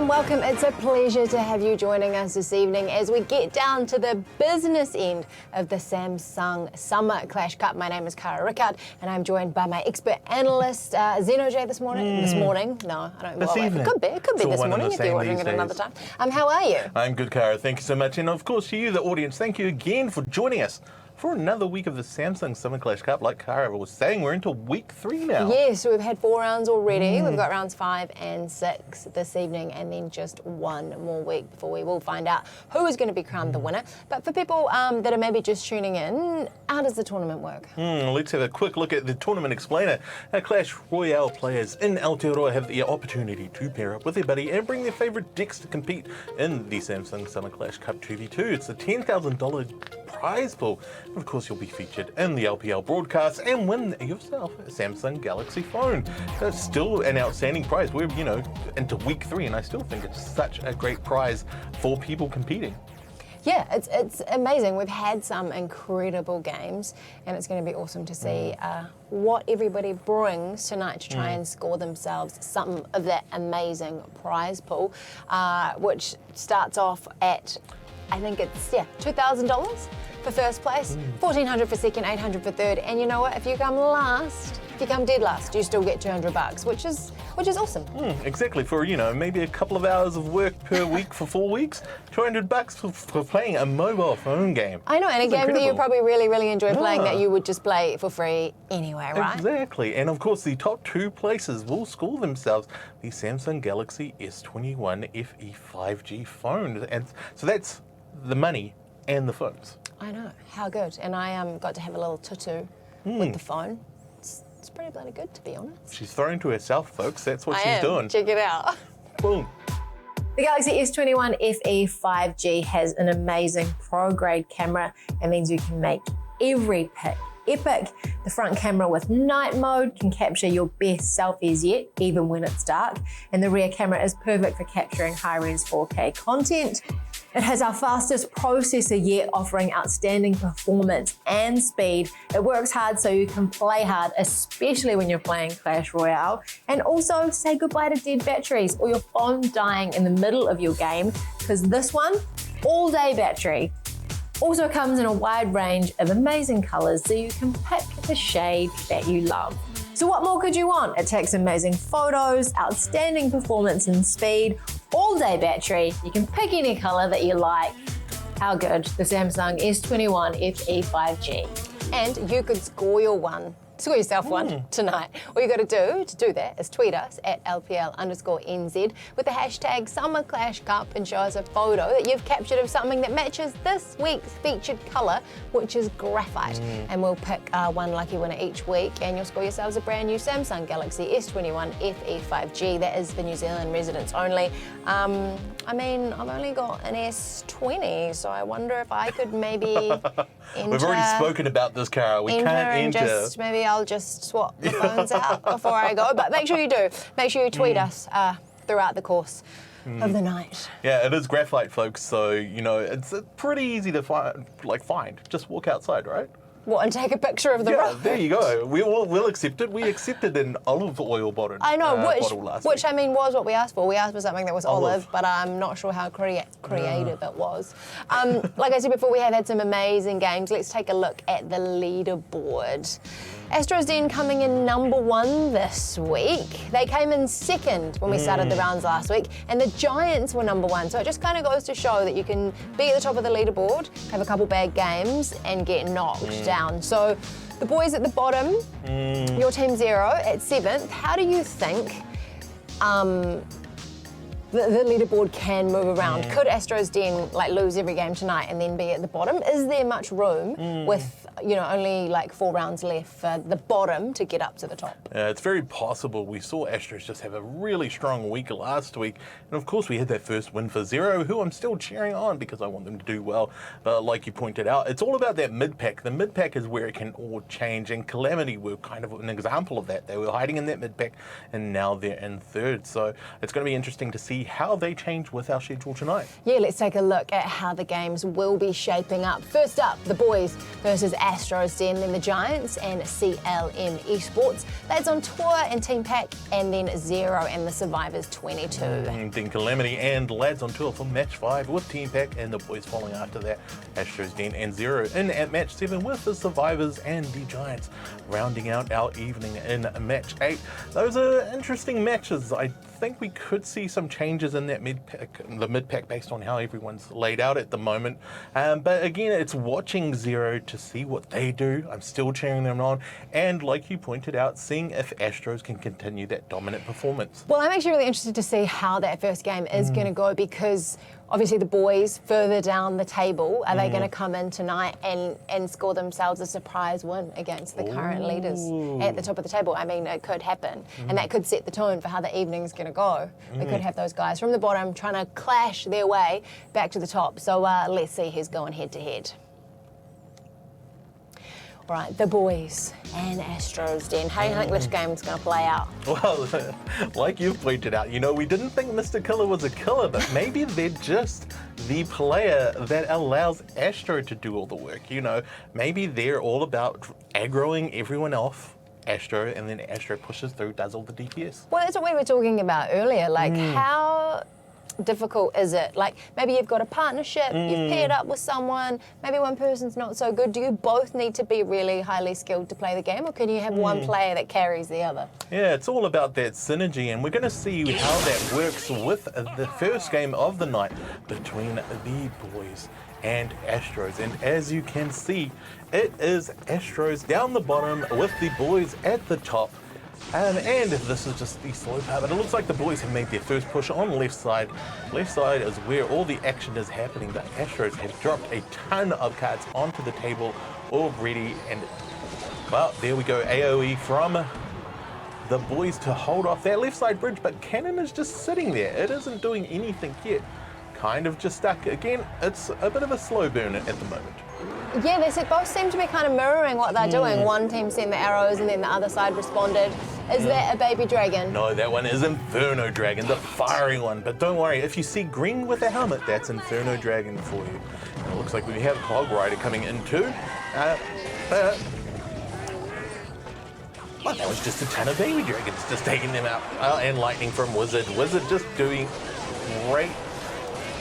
and welcome. It's a pleasure to have you joining us this evening as we get down to the business end of the Samsung Summer Clash Cup. My name is Cara Rickard and I'm joined by my expert analyst, Zeno J this morning. This morning? No, I don't know. This evening. It could be this morning if you're watching it another time. How are you? I'm good, Cara. Thank you so much. And of course, to you, the audience, thank you again for joining us for another week of the Samsung Summer Clash Cup. Like Cara was saying, we're into week 3 now. Yes, we've had 4 rounds already. We've got rounds 5 and 6 this evening, and then just one more week before we will find out who is going to be crowned the winner. But for people that are maybe just tuning in, how does the tournament work? Let's have a quick look at the tournament explainer. Our Clash Royale players in Aotearoa have the opportunity to pair up with their buddy and bring their favourite decks to compete in the Samsung Summer Clash Cup 2v2. It's a $10,000 prize pool. Of course, you'll be featured in the LPL broadcast and win yourself a Samsung Galaxy phone. That's still an outstanding prize. We're, into week 3, and I still think it's such a great prize for people competing. Yeah, it's amazing. We've had some incredible games, and it's going to be awesome to see what everybody brings tonight to try and score themselves some of that amazing prize pool, which starts off at, I think it's, $2,000 for first place, $1,400 for second, $800 for third, and you know what? If you come last, if you come dead last, you still get $200, which is awesome. Exactly. For maybe a couple of hours of work per week for 4 weeks, $200 for playing a mobile phone game. I know, and a game that you probably really enjoy playing that you would just play for free anyway, right? Exactly. And of course, the top 2 places will score themselves the Samsung Galaxy S21 FE 5G phone, and so that's the money and the phones. I know, how good. And I got to have a little tutu with the phone. It's pretty bloody good, to be honest. She's throwing to herself, folks. That's what she's doing. Check it out. Boom. The Galaxy S21 FE 5G has an amazing pro-grade camera. It means you can make every pic epic. The front camera with night mode can capture your best selfies yet, even when it's dark. And the rear camera is perfect for capturing high-res 4K content. It has our fastest processor yet, offering outstanding performance and speed. It works hard so you can play hard, especially when you're playing Clash Royale. And also say goodbye to dead batteries or your phone dying in the middle of your game, because this one, all-day battery. Also comes in a wide range of amazing colors so you can pick the shade that you love. So what more could you want? It takes amazing photos, outstanding performance and speed, all-day battery. You can pick any color that you like. How good? The Samsung S21 FE 5G. And you could score yourself one tonight. All you got to do that is tweet us at LPL_NZ with the hashtag Summer Clash Cup and show us a photo that you've captured of something that matches this week's featured colour, which is graphite. And we'll pick one lucky winner each week, and you'll score yourselves a brand new Samsung Galaxy S21 FE 5G. That is for New Zealand residents only. I've only got an S20, so I wonder if I could maybe enter. We've already spoken about this, Cara. We can't enter. Maybe I'll just swap the phones out before I go. But make sure you do. Make sure you tweet us throughout the course of the night. Yeah, it is graphite, folks. So it's pretty easy to find. Just walk outside, right? What, and take a picture of the rock? There you go. We'll accept it. We accepted an olive oil bottle. I know, bottle last week. was what we asked for. We asked for something that was olive, but I'm not sure how creative it was. Like I said before, we have had some amazing games. Let's take a look at the leaderboard. Astro's Den coming in number 1 this week. They came in second when we started the rounds last week, and the Giants were number 1. So it just kind of goes to show that you can be at the top of the leaderboard, have a couple bad games, and get knocked down. So the boys at the bottom, your team 0 at 7th. How do you think the leaderboard can move around? Could Astro's Den lose every game tonight and then be at the bottom? Is there much room with only 4 rounds left for the bottom to get up to the top? It's very possible. We saw Astros just have a really strong week last week, and of course we had that first win for Zero, who I'm still cheering on because I want them to do well. But like you pointed out, it's all about that mid-pack. The mid-pack is where it can all change, and Calamity were kind of an example of that. They were hiding in that mid-pack, and now they're in third. So it's going to be interesting to see how they change with our schedule tonight. Yeah, let's take a look at how the games will be shaping up. First up, the boys versus Astros Den, then the Giants and CLM Esports. Lads on Tour and Team Pack, and then Zero and the Survivors 22. Then Calamity and Lads on Tour for match 5 with Team Pack, and the boys following after that. Astros Den and Zero in at match 7 with the Survivors and the Giants, rounding out our evening in match 8. Those are interesting matches. I think we could see some changes in that mid-pack based on how everyone's laid out at the moment. But again, it's watching Zero to see what they do. I'm still cheering them on. And like you pointed out, seeing if Astros can continue that dominant performance. Well, I'm actually really interested to see how that first game is going to go, because obviously the boys further down the table, are they going to come in tonight and score themselves a surprise win against the current leaders at the top of the table? I mean, it could happen, and that could set the tone for how the evening's going to go. They could have those guys from the bottom trying to clash their way back to the top. So let's see who's going head to head. Right, the boys and Astros Den. How do you think this game's going to play out? Well, like you've pointed out, you know, we didn't think Mr. Killer was a killer, but maybe they're just the player that allows Astro to do all the work. You know, maybe they're all about aggroing everyone off Astro, and then Astro pushes through, does all the DPS. Well, that's what we were talking about earlier. Like, how difficult is it? Like, maybe you've got a partnership, you've paired up with someone, maybe one person's not so good. Do you both need to be really highly skilled to play the game, or can you have one player that carries the other? Yeah, it's all about that synergy, and we're going to see how that works with the first game of the night between the boys and Astros. And as you can see, it is Astros down the bottom with the boys at the top. And this is just the slow part, but it looks like the boys have made their first push on left side. Left side is where all the action is happening. The Astros have dropped a ton of cards onto the table already, and well, there we go, AoE from the boys to hold off that left side bridge, but Cannon is just sitting there. It isn't doing anything yet. Kind of just stuck. Again, it's a bit of a slow burn at the moment. Yeah, they both seem to be kind of mirroring what they're doing. One team sent the arrows and then the other side responded. Is that a baby dragon? No, that one is Inferno Dragon, the firing one. But don't worry, if you see green with a helmet, that's Inferno Dragon for you. And it looks like we have Hog Rider coming in too. Well, that was just a ton of baby dragons just taking them out. And lightning from Wizard. Wizard just doing great.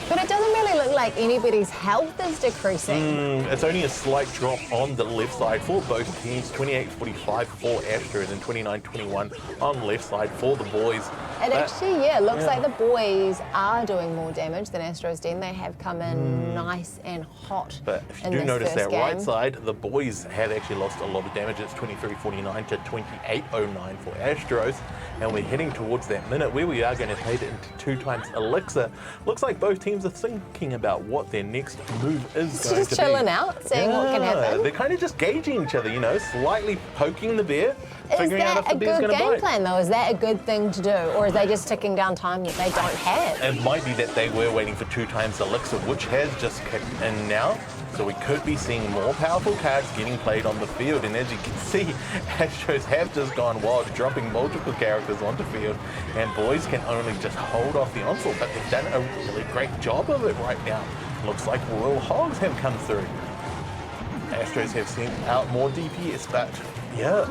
But it doesn't really look like anybody's health is decreasing. It's only a slight drop on the left side for both teams. 28-45 for Astros and 29-21 on the left side for the boys. It actually, looks like the boys are doing more damage than Astros Den. They have come in nice and hot. But if you do notice that right side, the boys have actually lost a lot of damage. It's 23-49 to 28-09 for Astros. And we're heading towards that minute where we are going to play it into 2 times Elixir. Looks like both teams are thinking about what their next move is going to be. Just chilling out, seeing what can happen. They're kind of just gauging each other, you know, slightly poking the bear, Is figuring out if that the a bear's good going to game bite. plan, though? Is that a good thing to do? Or are they just ticking down time that they don't have? It might be that they were waiting for 2 times Elixir, which has just kicked in now. So we could be seeing more powerful cards getting played on the field. And as you can see, Astros have just gone wild, dropping multiple characters onto field. And boys can only just hold off the onslaught, but they've done a really great job of it right now. Looks like Royal Hogs have come through. Astros have sent out more DPS, but yeah,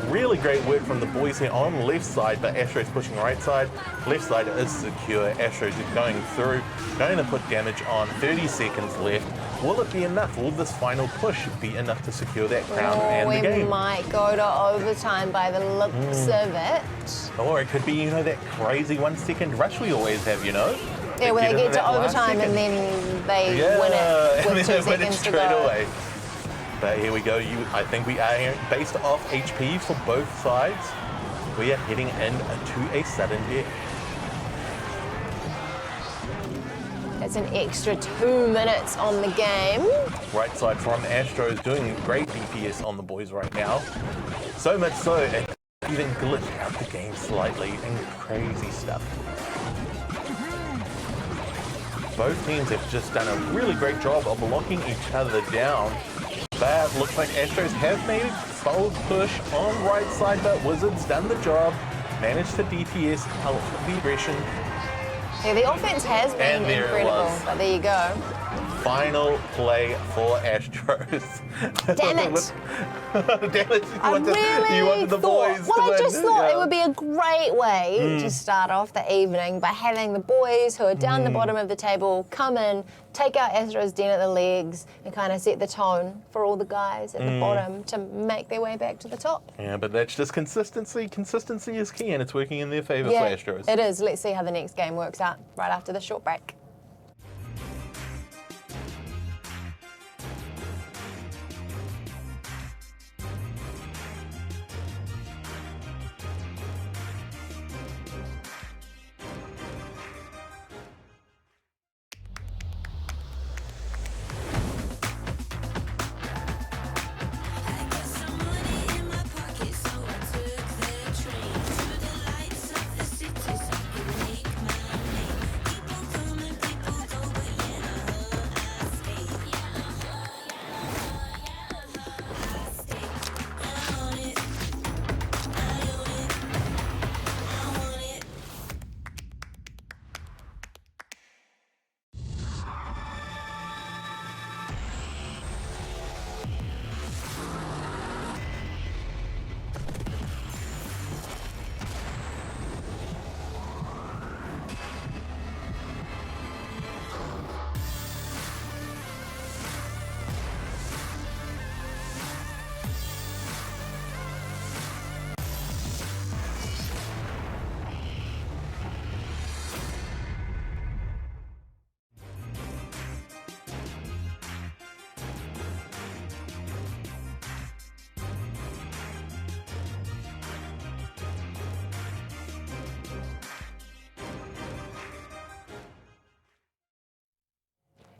really great work from the boys here on the left side, but Astros pushing right side. Left side is secure. Astros are going through, going to put damage on. 30 seconds left. Will it be enough? Will this final push be enough to secure that crown and the game? We might go to overtime by the looks of it. Or it could be, you know, that crazy 1 second rush we always have, you know? Yeah, where they get to overtime and then they win it with 2 seconds to go. Away. But here we go. I think we are here based off HP for both sides. We are heading into a sudden death. That's an extra 2 minutes on the game. Right side from Astros doing great DPS on the boys right now. So much so, it even glitched out the game slightly and crazy stuff. Both teams have just done a really great job of blocking each other down. But looks like Astros have made a bold push on right side, but Wizards done the job. Managed to DPS, help the aggression. Yeah, the offense has been incredible, but there you go. final play for Astros. Damn it. Damn it. I really you wanted the boys to I win. just thought Yeah. it would be a great way to start off the evening by having the boys who are down the bottom of the table come in, take out Astros Den at the legs, and kind of set the tone for all the guys at the bottom to make their way back to the top. Yeah, but that's just consistency. Consistency is key, and it's working in their favour Yeah, for Astros. it is. Let's see how the next game works out right after the short break.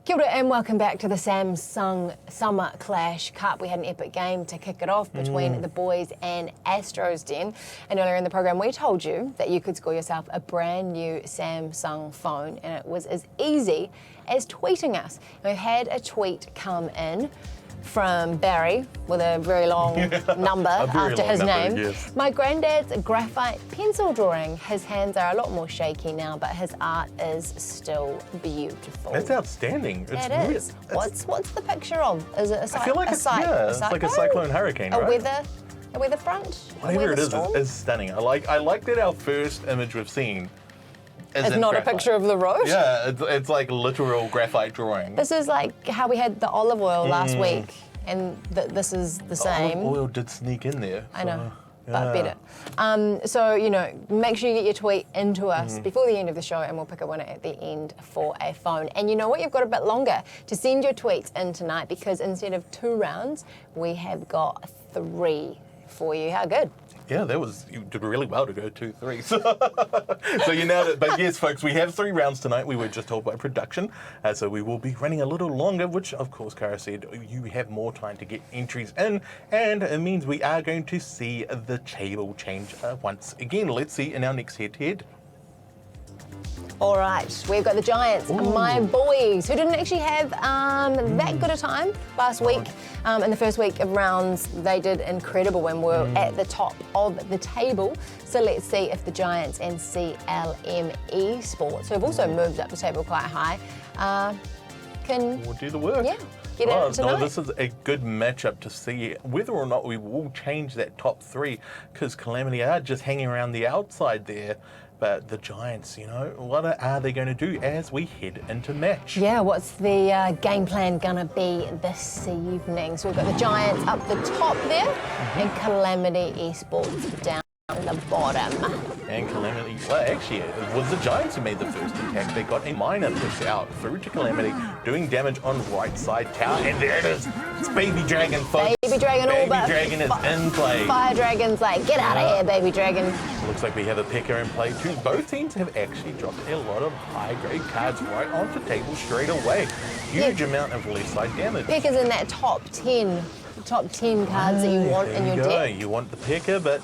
Kia ora and welcome back to the Samsung Summer Clash Cup. We had an epic game to kick it off between the boys and Astros Den. And earlier in the program, we told you that you could score yourself a brand new Samsung phone, and it was as easy as tweeting us. And we've had a tweet come in from Barry with a very long number after his name. Yes. My granddad's graphite pencil drawing. His hands are a lot more shaky now, but his art is still beautiful. That's outstanding. It's It really- is. What's the picture of? Is it a I feel like it's like a cyclone hurricane, a right? weather front? Whatever it is, storm? is stunning. I like that our first image we've seen It's isn't not graphite. a picture of the road. Yeah, it's like literal graphite drawing. This is like how we had the olive oil last week, and this is the same. Olive oil did sneak in there. I know, so, but yeah. better. So, make sure you get your tweet into us before the end of the show, and we'll pick a winner at the end for a phone. And you know what? You've got a bit longer to send your tweets in tonight, because instead of 2 rounds, we have got 3 for you. How good? Yeah, you did really well to go 2-3. So you nailed it. But yes, folks, we have 3 rounds tonight. We were just told by production. So we will be running a little longer, which, of course, Kara said, you have more time to get entries in. And it means we are going to see the table change once again. Let's see in our next head-to-head. All right, we've got the Giants, my boys, who didn't actually have that good a time last week. In the first week of rounds, they did incredible when we were at the top of the table. So let's see if the Giants and CLM Esports, who have also moved up the table quite high, can We'll do the work. get it tonight. No, this is a good matchup to see whether or not we will change that top 3, because Calamity are just hanging around the outside there. But the Giants, what are they going to do as we head into match? Yeah, what's the game plan gonna be this evening? So we've got the Giants up the top there, and Calamity Esports down the bottom. And Calamity, well, actually, it was the Giants who made the first attack. They got a miner push out through to Calamity, doing damage on right side tower. And there it is. It's Baby Dragon, folks. Baby Dragon, all but Baby Dragon is in play. Fire Dragon's like, get out of here, Baby Dragon. Looks like we have a P.E.K.K.A. in play too. Both teams have actually dropped a lot of high-grade cards right onto the table straight away. Huge amount of left side damage. P.E.K.K.A.'s in that top 10 cards that you want in your deck. You want the P.E.K.K.A., but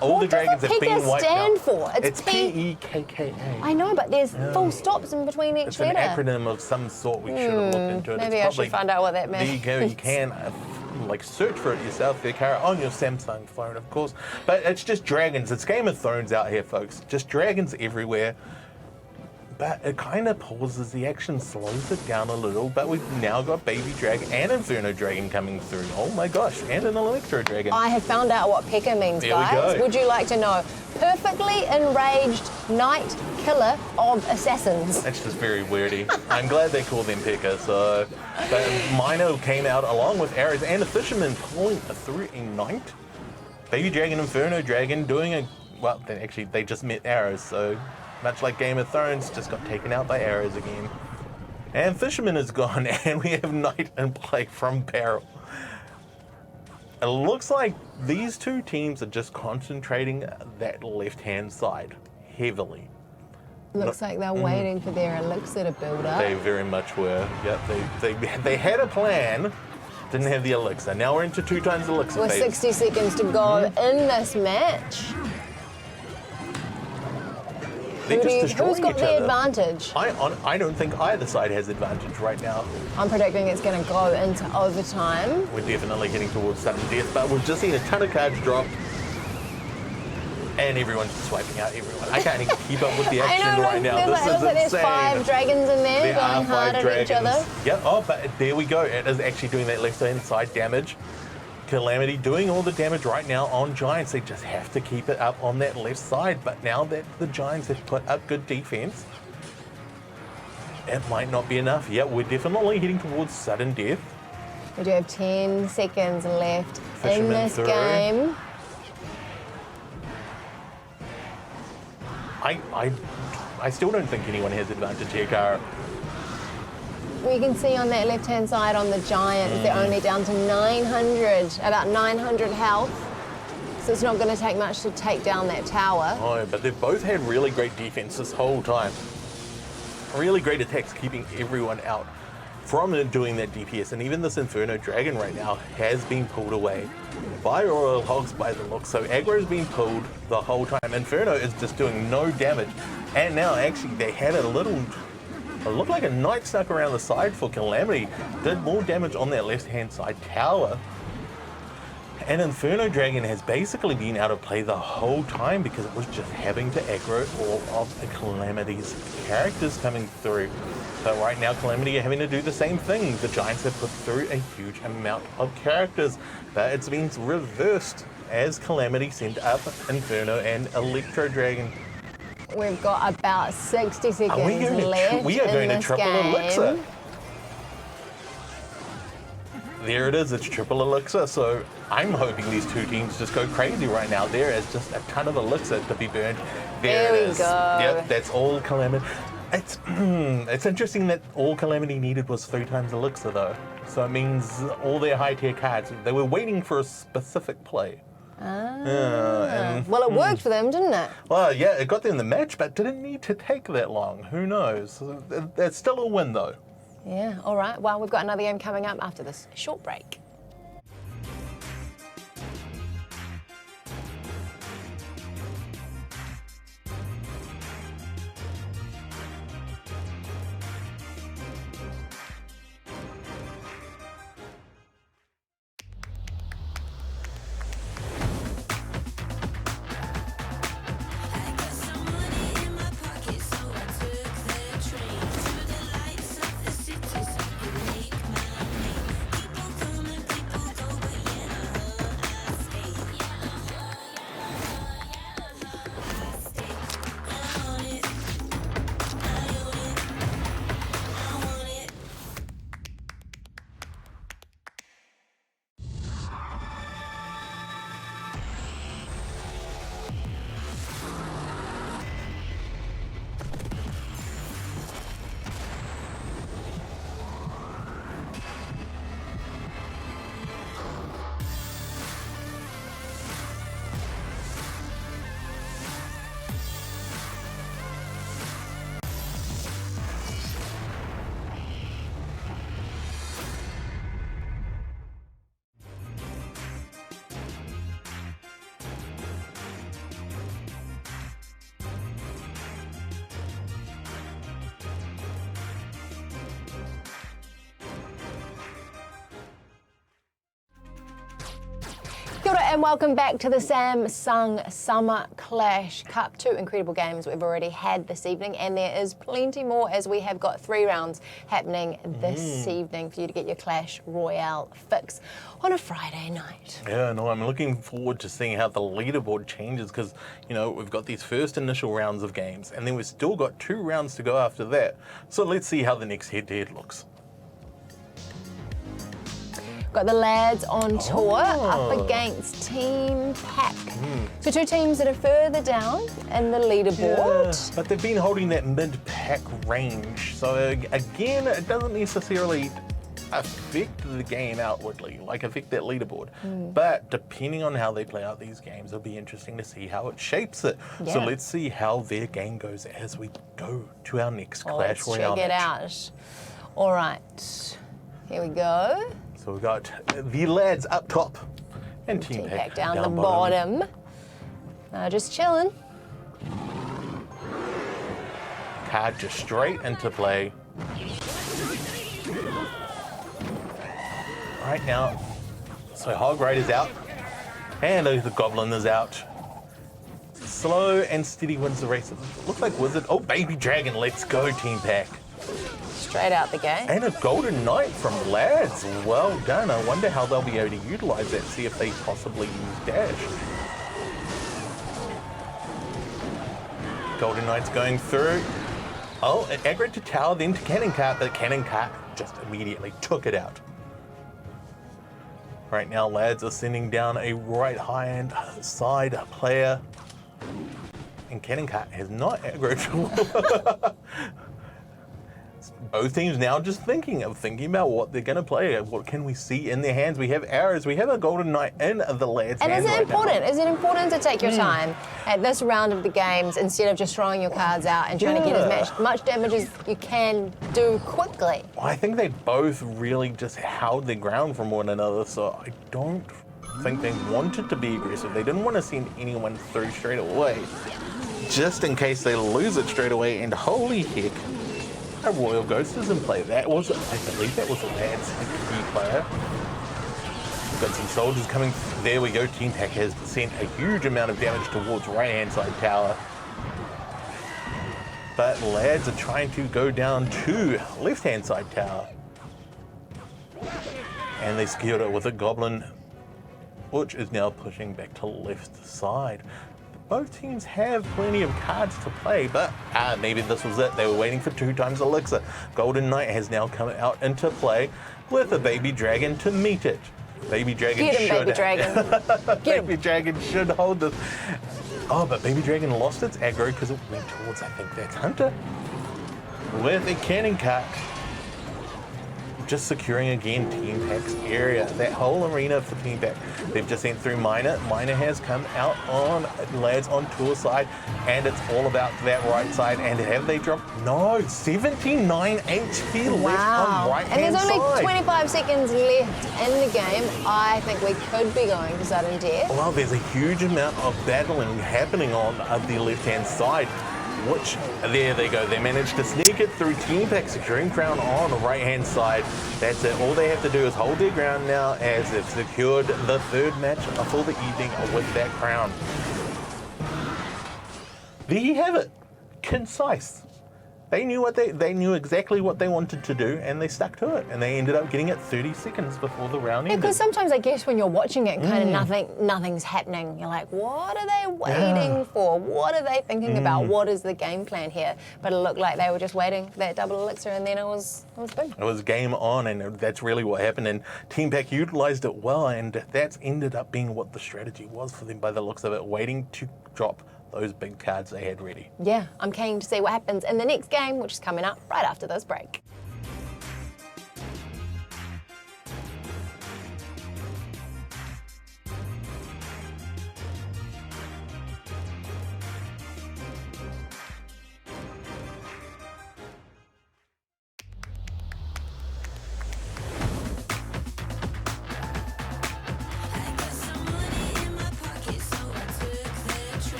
all the What does dragons the have been P.E.K.K.A. wiped stand out. for? It's P-E-K-K-A. I know, but there's full stops in between each It's letter. an acronym of some sort. We should have looked into it. Maybe It's I should find out what that There you means. go. You can search for it yourself there, Kara, on your Samsung phone, of course. But it's just dragons. It's Game of Thrones out here, folks. Just dragons everywhere. but it kind of pauses the action, slows it down a little, but we've now got Baby Dragon and Inferno Dragon coming through. Oh my gosh, and an Electro Dragon. I have found out what P.E.K.K.A means, There we guys. go. Would you like to know? Perfectly enraged knight killer of assassins. That's just very weirdy. I'm glad they call them P.E.K.K.A. So, but Mino came out along with arrows and a fisherman pulling through a knight. Baby Dragon, Inferno Dragon doing a, well, they just met arrows, so much like Game of Thrones, just got taken out by arrows again. And Fisherman is gone, and we have Knight in play from Barrel. It looks like these two teams are just concentrating that left-hand side heavily. Looks like they're waiting for their elixir to build up. They very much were. Yep, they had a plan, didn't have the elixir. Now we're into 2 times elixir With phase. 60 seconds to go in this match. They're just destroying Who's got each the other. advantage? I don't think either side has advantage right now. I'm predicting it's going to go into overtime. We're definitely heading towards sudden death, but we've just seen a ton of cards drop. And everyone's swiping out everyone. I can't even keep up with the action right now. This is like insane. there's 5 dragons in there going hard at each other. Yep, oh, but there we go. It is actually doing that left-hand side damage. Calamity doing all the damage right now on Giants. They just have to keep it up on that left side. But now that the Giants have put up good defense, it might not be enough. Yep, we're definitely heading towards sudden death. We do have 10 seconds left Fisherman in this through. game. I still don't think anyone has advantage here, Cara. We can see on that left-hand side on the Giants, they're only down to 900, about 900 health. So it's not going to take much to take down that tower. Oh, but they've both had really great defense this whole time. Really great attacks, keeping everyone out from doing that DPS. And even this Inferno Dragon right now has been pulled away by Royal Hogs by the look. So aggro's been pulled the whole time. Inferno is just doing no damage. And now actually they had a little, it looked like a knight stuck around the side for Calamity. Did more damage on that left-hand side tower. And Inferno Dragon has basically been out of play the whole time because it was just having to aggro all of the Calamity's characters coming through. So right now Calamity are having to do the same thing. The Giants have put through a huge amount of characters, but it's been reversed as Calamity sent up Inferno and Electro Dragon. We've got about 60 seconds left We are going in to this triple game. elixir. There it is, it's triple elixir. So I'm hoping these two teams just go crazy right now. There is just a ton of elixir to be burned. There it we is. go. Yep, that's all Calamity. It's interesting that all Calamity needed was 3 times elixir though. So it means all their high tier cards, they were waiting for a specific play. Well, it worked for them, didn't it? Well, yeah, it got them the match, but didn't need to take that long. Who knows? That's still a win though. Yeah, all right. Well, we've got another game coming up after this short break. and welcome back to the Samsung Summer Clash Cup. 2 incredible games we've already had this evening, and there is plenty more as we have got 3 rounds happening this evening for you to get your Clash Royale fix on a Friday night. Yeah, no, I'm looking forward to seeing how the leaderboard changes because, you know, we've got these first initial rounds of games and then we've still got 2 rounds to go after that. So let's see how the next head-to-head looks. Got the lads on tour up against Team Pack. So 2 teams that are further down in the leaderboard. Yeah, but they've been holding that mid-pack range. So again, it doesn't necessarily affect the game outwardly, like affect that leaderboard. But depending on how they play out these games, it'll be interesting to see how it shapes it. Yeah. So let's see how their game goes as we go to our next Clash Royale Let's check it match. out. All right, here we go. So we've got the lads up top and Team Pack down the bottom. Just chilling. Card just straight into play. Right now, so Hog Rider's out, and the Goblin is out. Slow and steady wins the race. Looks like Wizard. Oh, Baby Dragon, let's go, Team Pack. Straight out the gate. And a Golden Knight from lads. Well done. I wonder how they'll be able to utilize that, see if they possibly use dash. Golden Knight's going through. Oh, it aggroed to tower, then to Cannon Cart, but Cannon Cart just immediately took it out. Right now, lads are sending down a right high-end side player. And Cannon Cart has not aggroed. Both teams now just thinking about what they're going to play. What can we see in their hands? We have arrows. We have a Golden Knight in the lads' And hands is it right important? now. Is it important to take your time at this round of the games instead of just throwing your cards out and trying to get as much damage as you can do quickly? Well, I think they both really just held their ground from one another, so I don't think they wanted to be aggressive. They didn't want to send anyone through straight away, just in case they lose it straight away. And holy heck, a Royal Ghost is in play. That was, I believe that was a lad's key player. We've got some soldiers coming. There we go. Team Pack has sent a huge amount of damage towards right-hand side tower. But lads are trying to go down to left-hand side tower. And they secured it with a Goblin, which is now pushing back to left side. Both teams have plenty of cards to play, but maybe this was it. They were waiting for 2 times Elixir. Golden Knight has now come out into play with a Baby Dragon to meet it. Baby Dragon Get him, should... Baby Dragon. Baby Dragon should hold this. Oh, but Baby Dragon lost its aggro because it went towards, I think that's Hunter, with a Cannon Cart. Just securing again Team Pack's area. That whole arena for Team Pack. They've just sent through Miner. Miner has come out on lads on tour side, and it's all about that right side. And have they dropped? No, 79 HP left on right hand side. And there's only 25 seconds left in the game. I think we could be going to sudden death. Well, there's a huge amount of battling happening on the left hand side. Which, there they go, they managed to sneak it through. Team Pack securing crown on the right hand side. That's it, all they have to do is hold their ground now as they've secured the 3rd match for the evening with that crown. There you have it, concise. They knew exactly what they wanted to do, and they stuck to it, and they ended up getting it 30 seconds before the round ended. Because sometimes I guess when you're watching it, kind of nothing's happening. You're like, what are they waiting for? What are they thinking about? What is the game plan here? But it looked like they were just waiting for that double elixir, and then it was boom. It was game on, and that's really what happened. And Team Pack utilized it well, and that's ended up being what the strategy was for them by the looks of it, waiting to drop those big cards they had ready. Yeah, I'm keen to see what happens in the next game, which is coming up right after this break.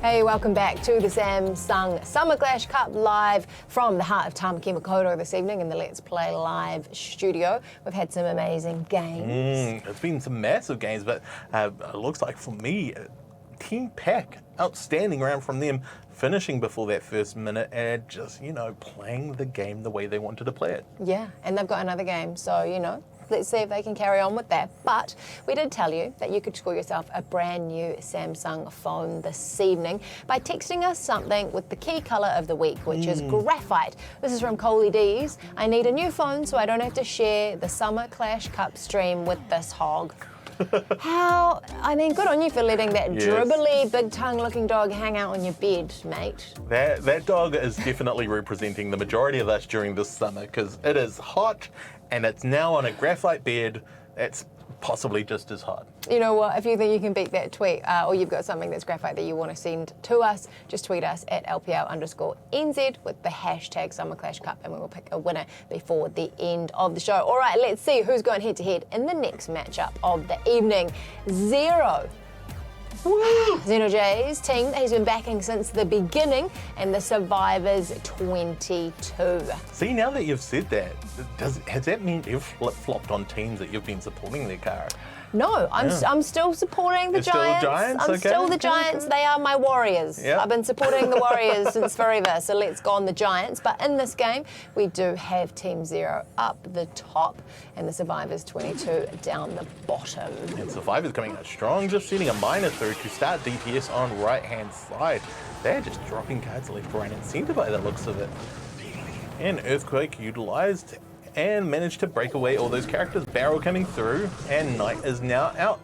Hey, welcome back to the Samsung Summer Clash Cup live from the heart of Tamaki Makaurau this evening in the Let's Play Live studio. We've had some amazing games. It's been some massive games, but it looks like for me, Team Pack, outstanding round from them, finishing before that first minute and just, playing the game the way they wanted to play it. Yeah, and they've got another game, so, let's see if they can carry on with that. But we did tell you that you could score yourself a brand new Samsung phone this evening by texting us something with the key colour of the week, which is graphite. This is from Coley D's. I need a new phone so I don't have to share the Summer Clash Cup stream with this hog. Good on you for letting that dribbly, big tongue looking dog hang out on your bed, mate. That dog is definitely representing the majority of us during this summer because it is hot and it's now on a graphite bed that's possibly just as hot. You know what, if you think you can beat that tweet or you've got something that's graphite that you want to send to us, just tweet us at LPL_NZ with the hashtag Summer Clash Cup and we will pick a winner before the end of the show. All right, let's see who's going head to head in the next matchup of the evening. Zero. Zeno J's team he's been backing since the beginning, and the Survivors 22. See, now that you've said that, has that meant you've flip-flopped on teams that you've been supporting their car? No, I'm still supporting the Giants. Still Giants? I'm okay. still the Giants. They are my Warriors. Yep. I've been supporting the Warriors since forever, so let's go on the Giants. But in this game, we do have Team Zero up the top and the Survivors 22 down the bottom. And Survivors coming out strong, just sending a minor through to start DPS on right-hand side. They're just dropping cards left, right, and centre by the looks of it. And Earthquake utilised and managed to break away all those characters. Barrel coming through, and Knight is now out.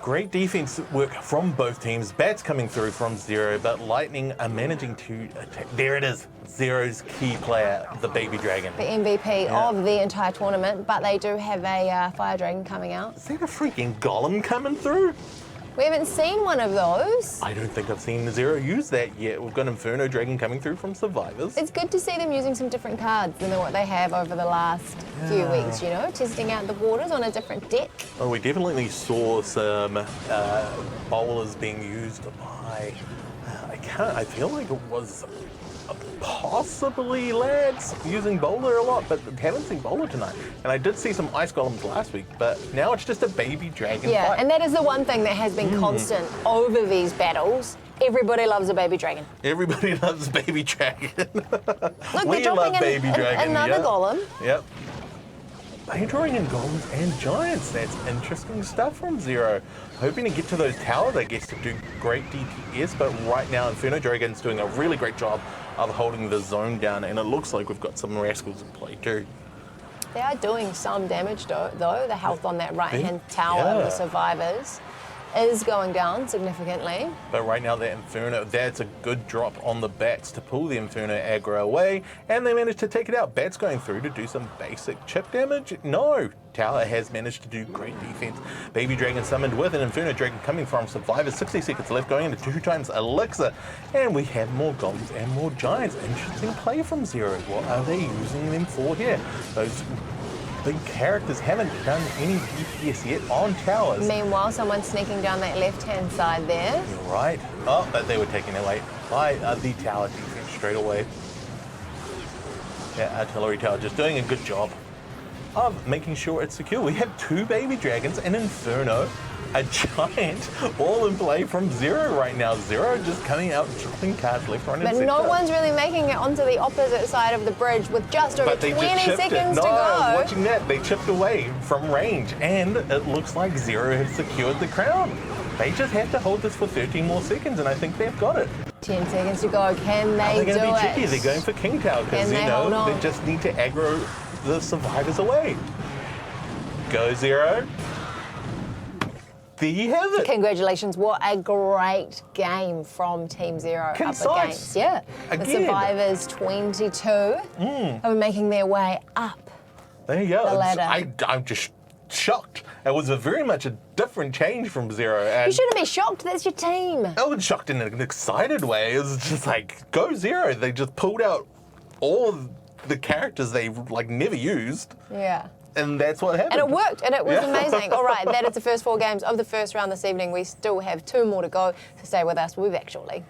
Great defense work from both teams. Bats coming through from Zero, but Lightning are managing to attack. There it is, Zero's key player, the Baby Dragon. The MVP of the entire tournament, but they do have a Fire Dragon coming out. Is that a freaking golem coming through? We haven't seen one of those. I don't think I've seen Zero use that yet. We've got Inferno Dragon coming through from Survivors. It's good to see them using some different cards than what they have over the last few weeks, testing out the waters on a different deck. Oh, we definitely saw some bowlers being used by, I feel like it was possibly Lads using Bowler a lot, but haven't seen Bowler tonight. And I did see some Ice Golems last week, but now it's just a Baby Dragon fight. And that is the one thing that has been constant over these battles. Everybody loves a Baby Dragon. Everybody loves Baby Dragon. Look, we love Baby Dragon. Another Golem. Yep. They're drawing in Golems and Giants. That's interesting stuff from Zero. Hoping to get to those towers, I guess, to do great DPS, but right now Inferno Dragon's doing a really great job of holding the zone down, and it looks like we've got some rascals in play too. They are doing some damage though. The health on that right-hand tower of the Survivors is going down significantly. But right now that Inferno, that's a good drop on the Bats to pull the Inferno aggro away, and they managed to take it out. Bats going through to do some basic chip damage. No, Tower has managed to do great defense. Baby Dragon summoned with an Inferno Dragon coming from Survivors. 60 seconds left, going into 2 times Elixir, and we have more Golems and more Giants. Interesting play from Zero. What are they using them for here? Those big characters haven't done any DPS yet on towers. Meanwhile, someone's sneaking down that left-hand side there. You're right. Oh, but they were taken away by the tower defense straight away. Yeah, artillery tower just doing a good job of making sure it's secure. We have 2 Baby Dragons, an Inferno, a Giant, all in play from Zero right now. Zero just coming out, dropping cards left, right, and But center. no one's really making it onto the opposite side of the bridge with just over 20 seconds to go. I was watching that. They chipped away from range, and it looks like Zero has secured the crown. They just have to hold this for 13 more seconds, and I think they've got it. 10 seconds to go. Can they do it? They're going to be tricky. They're going for King Tower because, they just need to aggro the Survivors away. Go Zero. There you have it. Congratulations. What a great game from Team Zero Concise. up against the Survivors 22 are making their way up there you go. the ladder. I'm just shocked. It was very much a different change from Zero. And You shouldn't be shocked. That's your team. I was shocked in an excited way. It was just like, go Zero. They just pulled out all of the characters they never used. Yeah. And that's what happened. And it worked, and it was amazing. All right, that is the first 4 games of the first round this evening. We still have 2 more to go, so stay with us. We'll be back shortly.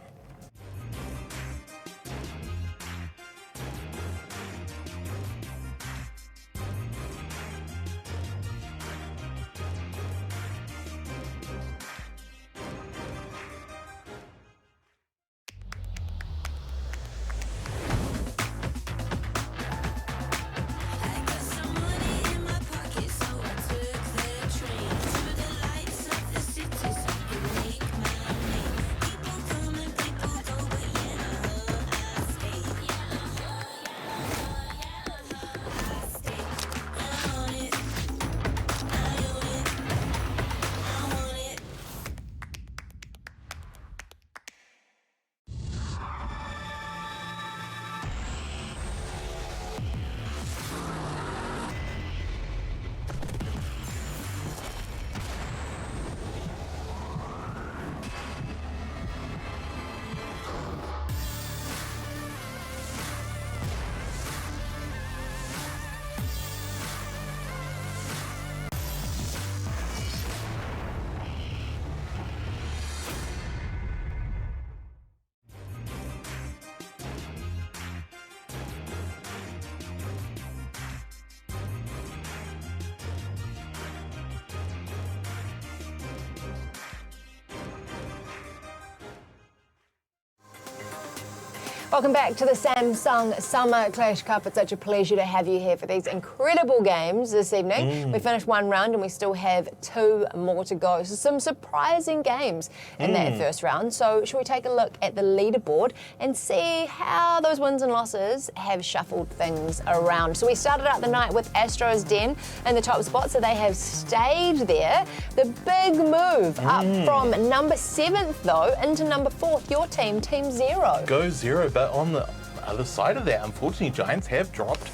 Welcome back to the Samsung Summer Clash Cup. It's such a pleasure to have you here for these incredible games this evening. We finished 1 round and we still have 2 more to go. So some surprising games in that first round. So should we take a look at the leaderboard and see how those wins and losses have shuffled things around. So we started out the night with Astro's Den in the top spot, so they have stayed there. The big move up from number 7th though into number 4th, your team, Team 0. Go 0, but on the other side of that, unfortunately, Giants have dropped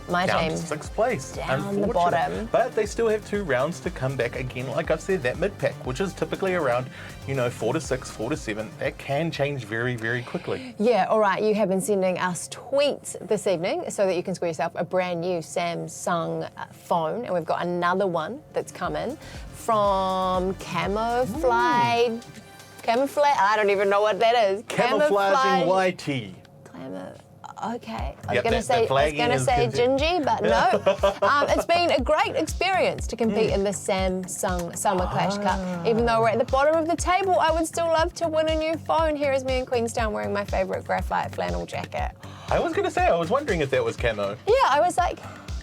my down team to 6th place. down the bottom. But they still have 2 rounds to come back again. Like I've said, that mid-pack, which is typically around, 4 to 6, 4 to 7, that can change very, very quickly. Yeah, all right. You have been sending us tweets this evening so that you can score yourself a brand new Samsung phone. And we've got another one that's come in from Camouflage. I don't even know what that is. Camouflaging YT. Okay, I was going to say Gingy, but no. It's been a great experience to compete in the Samsung Summer Clash Cup. Even though we're at the bottom of the table, I would still love to win a new phone. Here is me in Queenstown wearing my favourite graphite flannel jacket. I was going to say, I was wondering if that was camo. Yeah, I was like,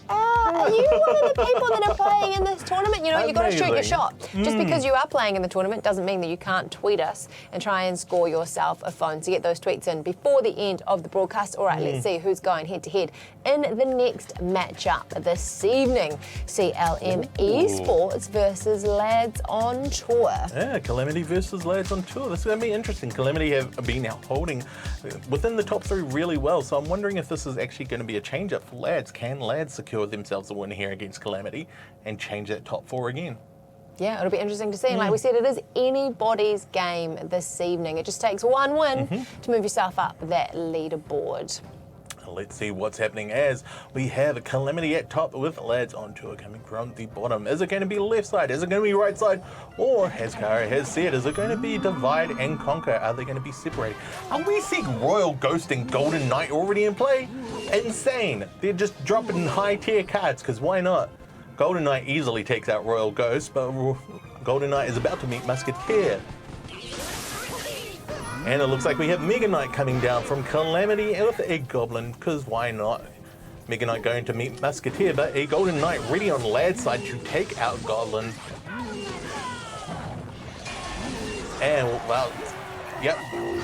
are you one of the people that are playing in this tournament? You've got to shoot your shot. Just because you are playing in the tournament doesn't mean that you can't tweet us and try and score yourself a phone. So get those tweets in before the end of the broadcast. All right, let's see who's going head-to-head in the next matchup this evening. CLM Esports versus Lads on Tour. Yeah, Calamity versus Lads on Tour. This is going to be interesting. Calamity have been holding within the top 3 really well, so I'm wondering if this is actually going to be a change-up for Lads. Can Lads secure themselves a win here against Calamity and change that top 4 again? Yeah, it'll be interesting to see. And like we said, it is anybody's game this evening. It just takes 1 win to move yourself up that leaderboard. Let's see what's happening as we have Calamity at top with Lads on Tour coming from the bottom. Is it going to be left side? Is it going to be right side? Or, as Kara has said, is it going to be divide and conquer? Are they going to be separated? Are we seeing Royal Ghost and Golden Knight already in play? Insane. They're just dropping high tier cards, because why not? Golden Knight easily takes out Royal Ghost, but Golden Knight is about to meet Musketeer. And it looks like we have Mega Knight coming down from Calamity with a Goblin, because why not? Mega Knight going to meet Musketeer, but a Golden Knight ready on Lad's side to take out Goblin. And, well, yep,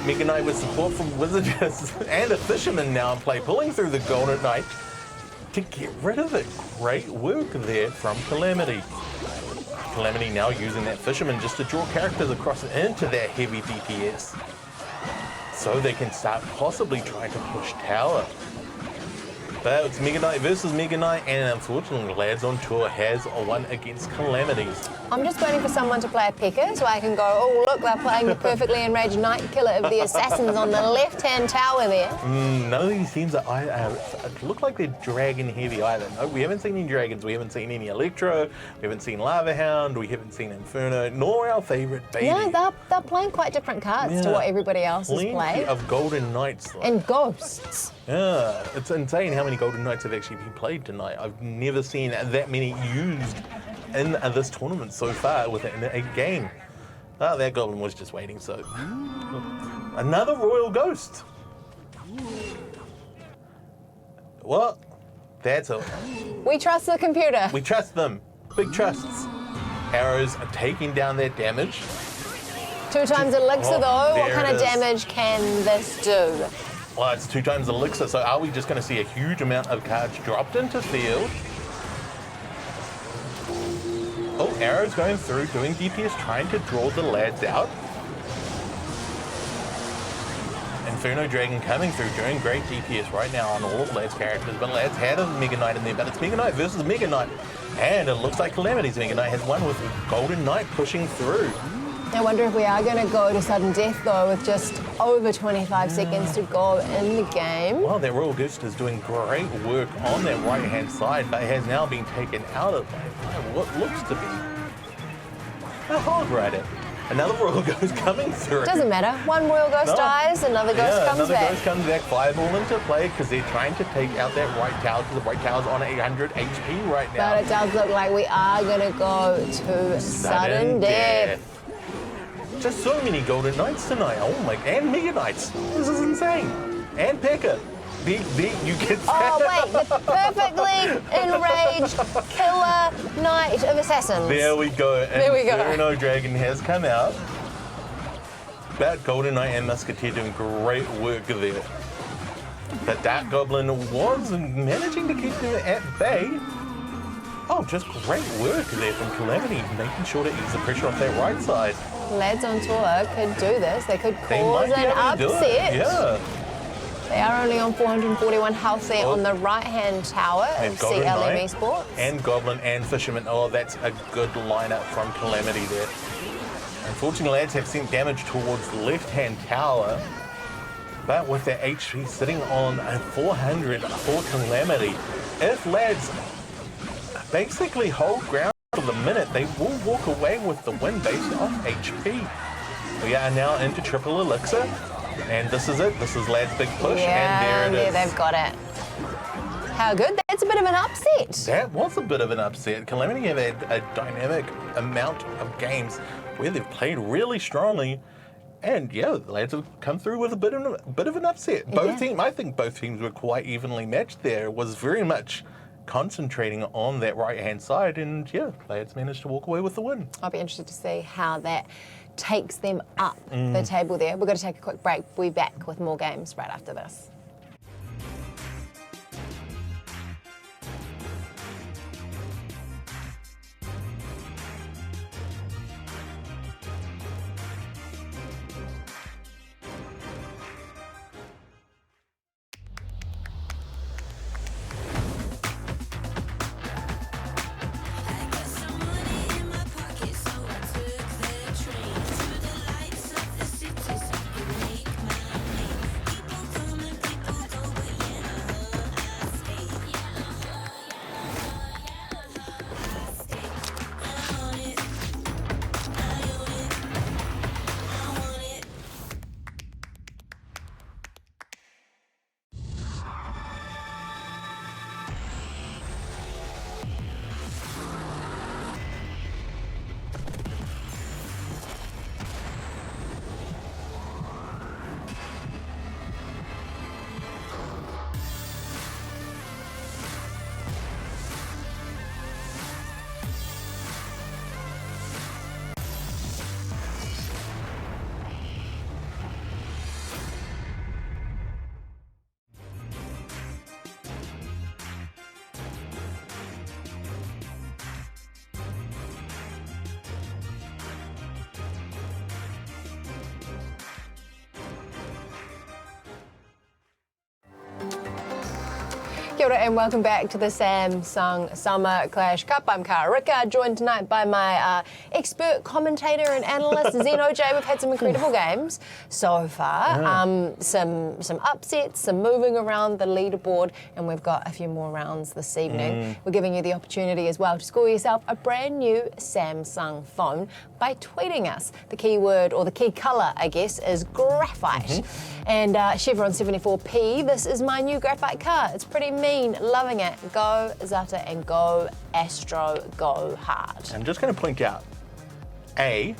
Mega Knight with support from Wizardess and a Fisherman now in play, pulling through the Golden Knight to get rid of it. Great work there from Calamity. Calamity now using that Fisherman just to draw characters across into that heavy DPS, so they can start possibly trying to push tower. But it's Mega Knight versus Mega Knight, and unfortunately, Lads on Tour has won against Calamities. I'm just waiting for someone to play a P.E.K.K.A so I can go, oh, look, they're playing the perfectly enraged Knight Killer of the Assassins on the left-hand tower there. None of these teams look like they're dragon heavy either. No, we haven't seen any dragons, we haven't seen any Electro, we haven't seen Lava Hound, we haven't seen Inferno, nor our favourite baby. Yeah, they're playing quite different cards to what everybody else has Plenty played. of Golden Knights. And Ghosts. Yeah, it's insane how many Golden Knights have actually been played tonight. I've never seen that many used in this tournament so far within a game. Oh, that Goblin was just waiting, so... Another Royal Ghost! What? That's a... We trust the computer. We trust them. Big trusts. Arrows are taking down their damage. 2 times Elixir though. What kind of it is. damage can this do? Well, it's 2 times Elixir, so are we just going to see a huge amount of cards dropped into field? Oh, arrows going through, doing DPS, trying to draw the lads out. Inferno Dragon coming through, doing great DPS right now on all of Lads' characters, but Lads had a Mega Knight in there, but it's Mega Knight versus Mega Knight. And it looks like Calamity's Mega Knight has won with Golden Knight pushing through. I wonder if we are going to go to sudden death though with just over 25 seconds to go in the game. Well, that Royal Ghost is doing great work on that right-hand side, but has now been taken out of what looks to be a Hog Rider. Another Royal Ghost coming through. Doesn't matter. One Royal Ghost dies, another Ghost comes another back. Ghost comes back. Fireball into play because they're trying to take out that right tower because the right tower's on 800 HP right now. But it does look like we are going to go to sudden death. Just so many Golden Knights tonight. Oh my, and Mega Knights. This is insane. And P.E.K.K.A. You get Oh wait, the perfectly enraged killer Knight of Assassins. There we go. There we go. Inferno Dragon has come out. But Golden Knight and Musketeer doing great work there. The Dark Goblin was managing to keep them at bay. Oh, just great work there from Calamity, making sure to ease the pressure off that right side. Lads on Tour could do this. They could cause an upset. Yeah. They are only on 441 health there on the right-hand tower of CLM Esports. And Goblin and Fisherman. Oh, that's a good lineup from Calamity there. Unfortunately, Lads have sent damage towards the left-hand tower. But with their HP sitting on 400 for Calamity, if Lads basically hold ground for the minute, they will walk away with the win based off HP. We are now into triple elixir, and this is it. This is Lads' big push, and there it is. They've got it. How good? That's a bit of an upset. That was a bit of an upset. Calamity have had a dynamic amount of games where they've played really strongly, and yeah, the Lads have come through with a bit of an upset. I think both teams were quite evenly matched there. It was very much concentrating on that right-hand side, and yeah, Lads managed to walk away with the win. I'll be interested to see how that takes them up the table there. We're going to take a quick break. We'll be back with more games right after this. Kia ora and welcome back to the Samsung Summer Clash Cup. I'm Cara Rika, joined tonight by my expert commentator and analyst, Zeno J. We've had some incredible games so far. Some upsets, some moving around the leaderboard, and we've got a few more rounds this evening. We're giving you the opportunity as well to score yourself a brand new Samsung phone by tweeting us. The keyword, or the key colour, I guess, is graphite. And Chevron 74P, this is my new graphite car. It's pretty mean, loving it. Go Zata and go Astro, go hard. I'm just going to point out, A,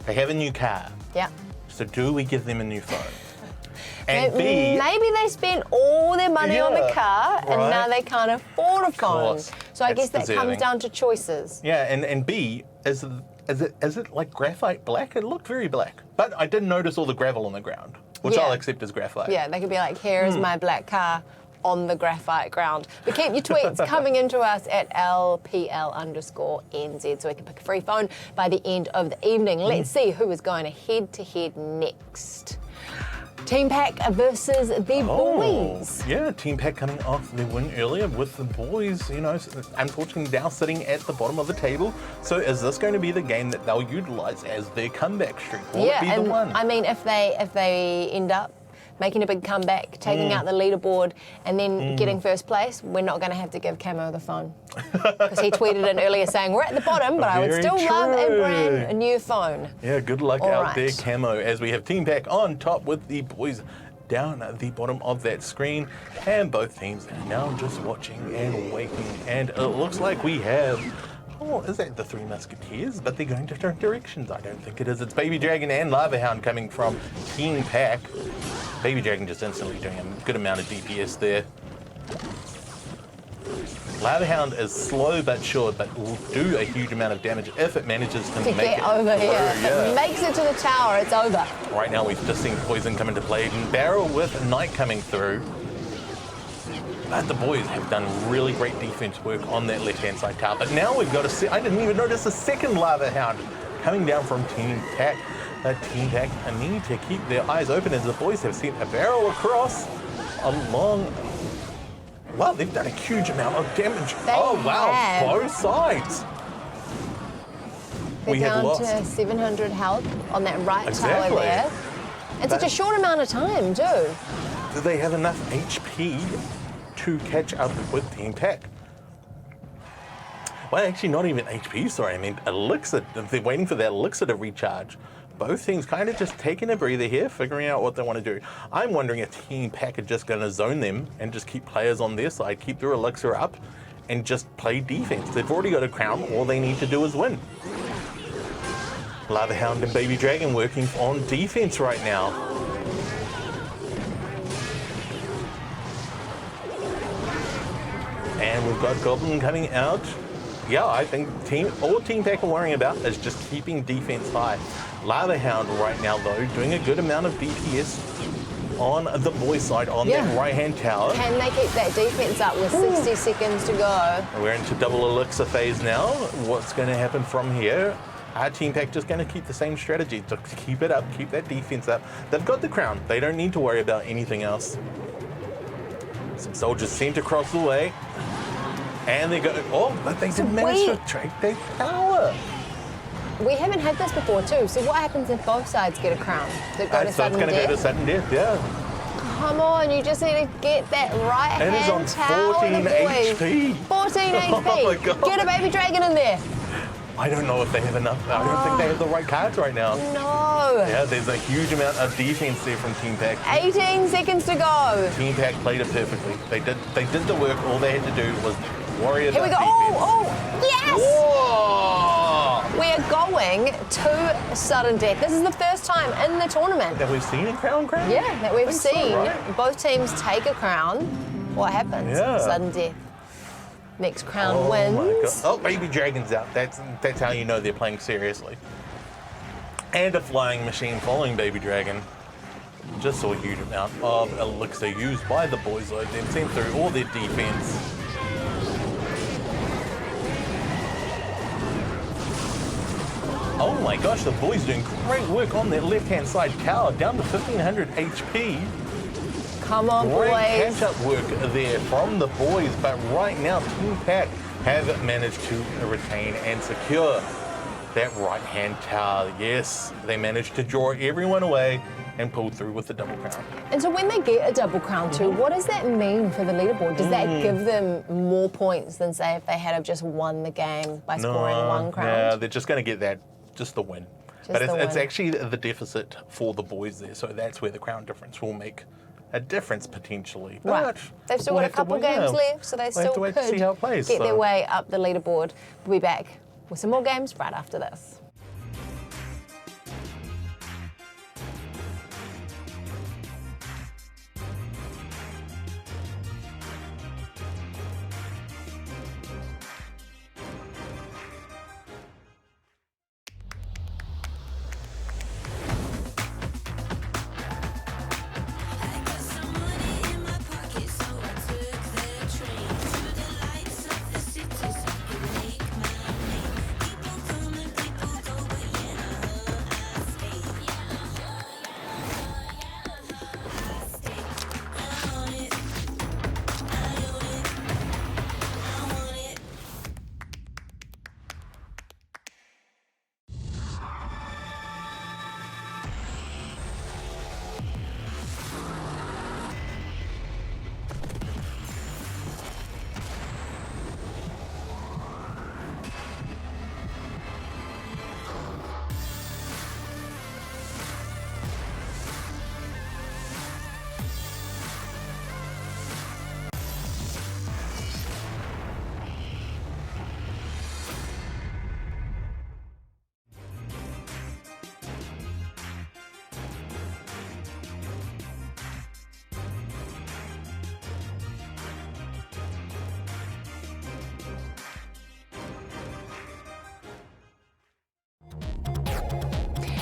they have a new car. Yeah. So do we give them a new phone? And B, maybe they spent all their money on the car and right. now they can't afford a phone. So I guess that deserving. comes down to choices. Yeah, and B, is it like graphite black? It looked very black. But I did notice all the gravel on the ground, which I'll accept as graphite. Yeah, they could be like, here is my black car on the graphite ground. But keep your tweets coming into us at LPL_NZ so we can pick a free phone by the end of the evening. Let's see who is going head-to-head next. Team Pack versus the boys. Yeah, Team Pack coming off their win earlier with the boys, you know, unfortunately now sitting at the bottom of the table. So is this going to be the game that they'll utilise as their comeback streak? Will it be the one? I mean, if they end up making a big comeback, taking out the leaderboard, and then getting first place, we're not going to have to give Camo the phone. Because he tweeted in earlier saying, we're at the bottom, but I would still love a brand new phone. Yeah, good luck out there, Camo, as we have Team Pack on top with the boys down at the bottom of that screen. And both teams are now just watching and waiting. And it looks like we have... Oh, is that the Three Musketeers? But they're going different directions. I don't think it is. It's Baby Dragon and Lava Hound coming from Team Pack. Baby Dragon just instantly doing a good amount of DPS there. Lava Hound is slow but sure, but will do a huge amount of damage if it manages to make get it over here. Yeah. If it makes it to the tower, it's over. Right now we've just seen Poison come into play. And Barrel with Knight coming through. But the boys have done really great defense work on that left-hand side tower. But now we've got I didn't even notice a second Lava Hound coming down from Team Pack. Team Pack need to keep their eyes open as the boys have sent a barrel across along. Wow, they've done a huge amount of damage. Wow, both sides. They're down to 700 health on that right tower there. In such a short amount of time, too. Do they have enough HP to catch up with Team Pack? Well, actually, not even HP, sorry. I mean, Elixir. They're waiting for that Elixir to recharge. Both teams kind of just taking a breather here, figuring out what they want to do. I'm wondering if Team Pack are just going to zone them and just keep players on their side, keep their Elixir up, and just play defense. They've already got a crown. All they need to do is win. Lava Hound and Baby Dragon working on defense right now. And we've got Goblin coming out. Yeah, I think all Team Pack are worrying about is just keeping defense high. Lava Hound right now, though, doing a good amount of DPS on the boys' side on that right-hand tower. Can they keep that defense up with 60 seconds to go? We're into double Elixir phase now. What's going to happen from here? Our Team Pack just going to keep the same strategy. Just keep it up, keep that defense up. They've got the crown. They don't need to worry about anything else. Some soldiers sent across the way. And they go, but they didn't manage to take their tower. We haven't had this before too, so what happens if both sides get a crown? Does it go to sudden death? It's going to go to sudden death, yeah. Come on, you just need to get that right-hand tower. It is on 14 HP. 14 HP. Oh my God. Get a Baby Dragon in there. I don't know if they have enough. I don't think they have the right cards right now. No. Yeah, there's a huge amount of defense there from Team Pack. 18 seconds to go. Team Pack played it perfectly. They did the work. All they had to do was worry about defense. Here we go. Yes! Whoa! We are going to sudden death. This is the first time in the tournament that we've seen a crown? Yeah, that we've seen right? both teams take a crown. What happens? Yeah. Sudden death. Next crown wins. My God. Oh, Baby Dragon's out. That's how you know they're playing seriously. And a flying machine following Baby Dragon. Just saw a huge amount of elixir used by the boys. They've sent through all their defense. Oh my gosh, the boys doing great work on their left-hand side tower, down to 1500 HP. Come on, Great boys. catch-up work there from the boys, but right now Team Pack have managed to retain and secure that right-hand tower. Yes, they managed to draw everyone away and pull through with the double crown. And so when they get a double crown too, what does that mean for the leaderboard? Does that give them more points than, say, if they had have just won the game by scoring one crown? Yeah, they're just going to get that, just the win. But it's win. actually the deficit for the boys there, so that's where the crown difference will make a difference potentially. Right. But They've still we'll got a have to couple wait, games yeah. left, so they We'll still have to wait could to see how it plays, get their so. way up the leaderboard. We'll be back with some more games right after this.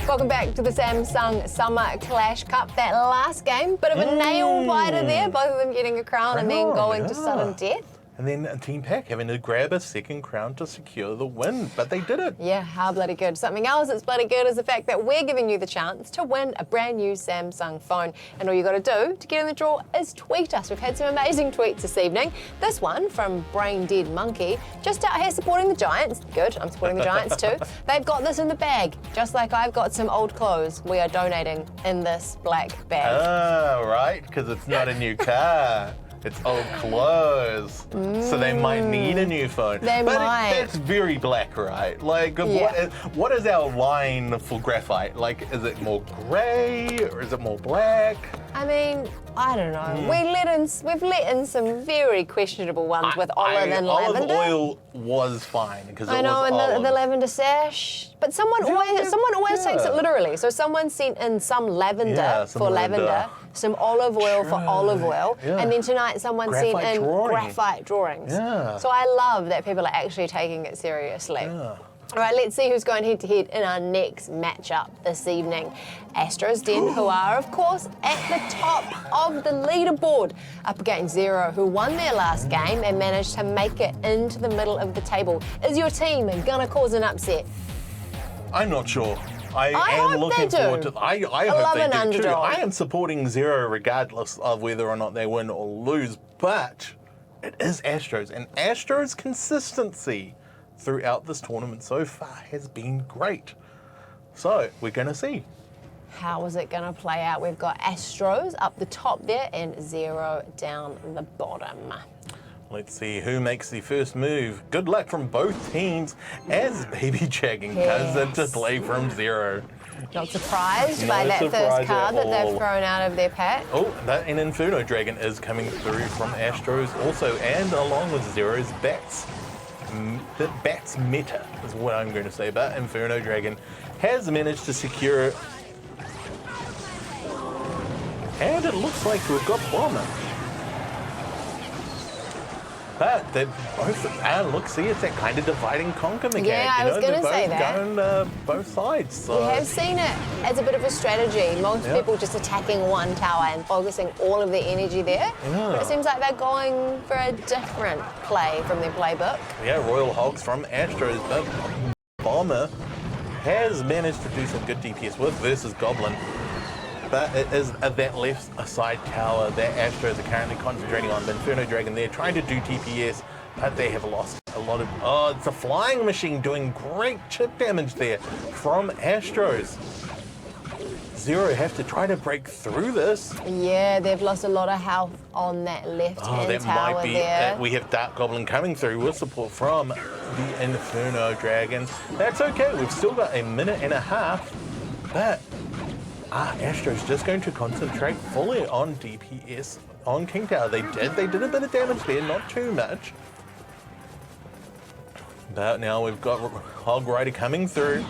Welcome back to the Samsung Summer Clash Cup. That last game, bit of a nail biter there, both of them getting a crown and then going to sudden death. And then Team Pack having to grab a second crown to secure the win, but they did it. Yeah, how bloody good. Something else that's bloody good is the fact that we're giving you the chance to win a brand new Samsung phone. And all you got to do to get in the draw is tweet us. We've had some amazing tweets this evening. This one from Brain Dead Monkey, just out here supporting the Giants. Good, I'm supporting the Giants too. They've got this in the bag, just like I've got some old clothes we are donating in this black bag. Oh, right, because it's not a new car. It's old clothes, so they might need a new phone. They might. That's very black, right? Like, Yeah. what is our line for graphite? Like, is it more grey or is it more black? I mean, I don't know. We've let in some very questionable ones with olive and lavender. Olive oil was fine because I it know, was and olive. the lavender sash. But someone always takes it literally. So someone sent in some lavender some for lavender. lavender, some olive oil for olive oil, Yeah. and then tonight someone sent Graphite in drawing. graphite drawings. Yeah. So I love that people are actually taking it seriously. Yeah. All right, let's see who's going head-to-head in our next matchup this evening. Astros Den, who are, of course, at the top of the leaderboard, up against Zero, who won their last game and managed to make it into the middle of the table. Is your team gonna cause an upset? I'm not sure. I hope am looking they do. forward to. I love hope they an do too. underdog. I am supporting Zero regardless of whether or not they win or lose. But it is Astros, and Astros' consistency throughout this tournament so far has been great. So we're going to see. How is it gonna play out? We've got Astros up the top there and Zero down the bottom. Let's see who makes the first move. Good luck from both teams as Baby Dragon comes into play from Zero. Not surprised by No that surprise first card at that they've all. thrown out of their pack. Oh, an Inferno Dragon is coming through from Astros also, and along with Zero's Bats. The Bats meta is what I'm going to say, but Inferno Dragon has managed to secure. And it looks like we've got Bomber. But they're both, look, see, it's that kind of divide and conquer mechanic. Yeah, I was gonna they're say both that. going both sides. So. We have seen it as a bit of a strategy. Most Yeah. people just attacking one tower and focusing all of their energy there. Yeah. But it seems like they're going for a different play from their playbook. Yeah, Royal Hogs from Astros, but Bomber has managed to do some good DPS with versus Goblin. But it is that left side tower that Astros are currently concentrating on. The Inferno Dragon, they're trying to do TPS, but they have lost a lot of... Oh, it's a flying machine doing great chip damage there from Astros. Zero have to try to break through this. Yeah, they've lost a lot of health on that left-hand tower might be there. we have Dark Goblin coming through with support from the Inferno Dragon. That's okay, we've still got a minute and a half, but Astro's just going to concentrate fully on DPS on King Tower. They did a bit of damage there, not too much. But now we've got Hog Rider coming through.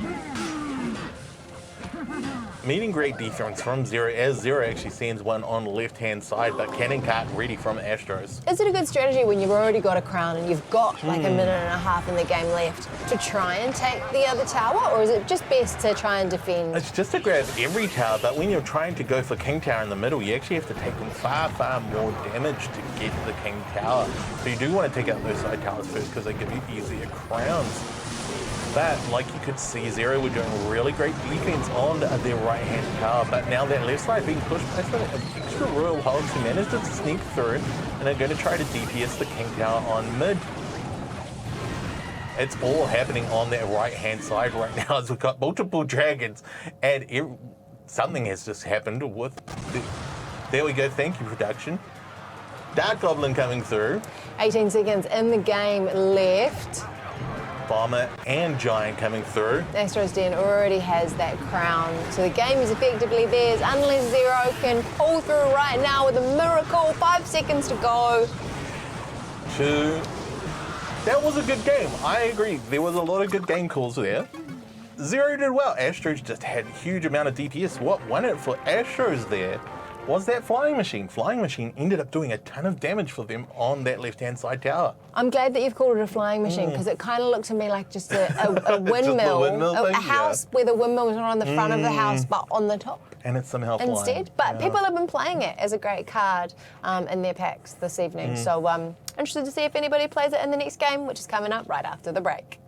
Meeting great defense from Zero, as Zero actually sends one on the left-hand side, but Cannon Cart ready from Astros. Is it a good strategy when you've already got a crown and you've got like a minute and a half in the game left to try and take the other tower, or is it just best to try and defend? It's just to grab every tower, but when you're trying to go for King Tower in the middle, you actually have to take in far, far more damage to get to the King Tower. So you do want to take out those side towers first because they give you easier crowns. But like you could see, Zero were doing really great defense on their right-hand tower, but now that left side being pushed by some extra Royal Hogs who managed to sneak through, and they're going to try to DPS the King Tower on mid. It's all happening on that right-hand side right now as we've got multiple dragons, and something has just happened with there we go, thank you, production. Dark Goblin coming through. 18 seconds in the game left. Bomber and Giant coming through. Astro's Den already has that crown, so the game is effectively theirs unless Zero can pull through right now with a miracle. 5 seconds to go. 2. That was a good game. I agree. There was a lot of good game calls there. Zero did well. Astros just had a huge amount of DPS. What won it for Astros there was that Flying Machine. Flying Machine ended up doing a ton of damage for them on that left-hand side tower. I'm glad that you've called it a flying machine because it kind of looked to me like just a windmill, a house where the windmills are on the front of the house but on the top. And it's somehow flying. Instead. But people have been playing it as a great card in their packs this evening. So interested to see if anybody plays it in the next game, which is coming up right after the break.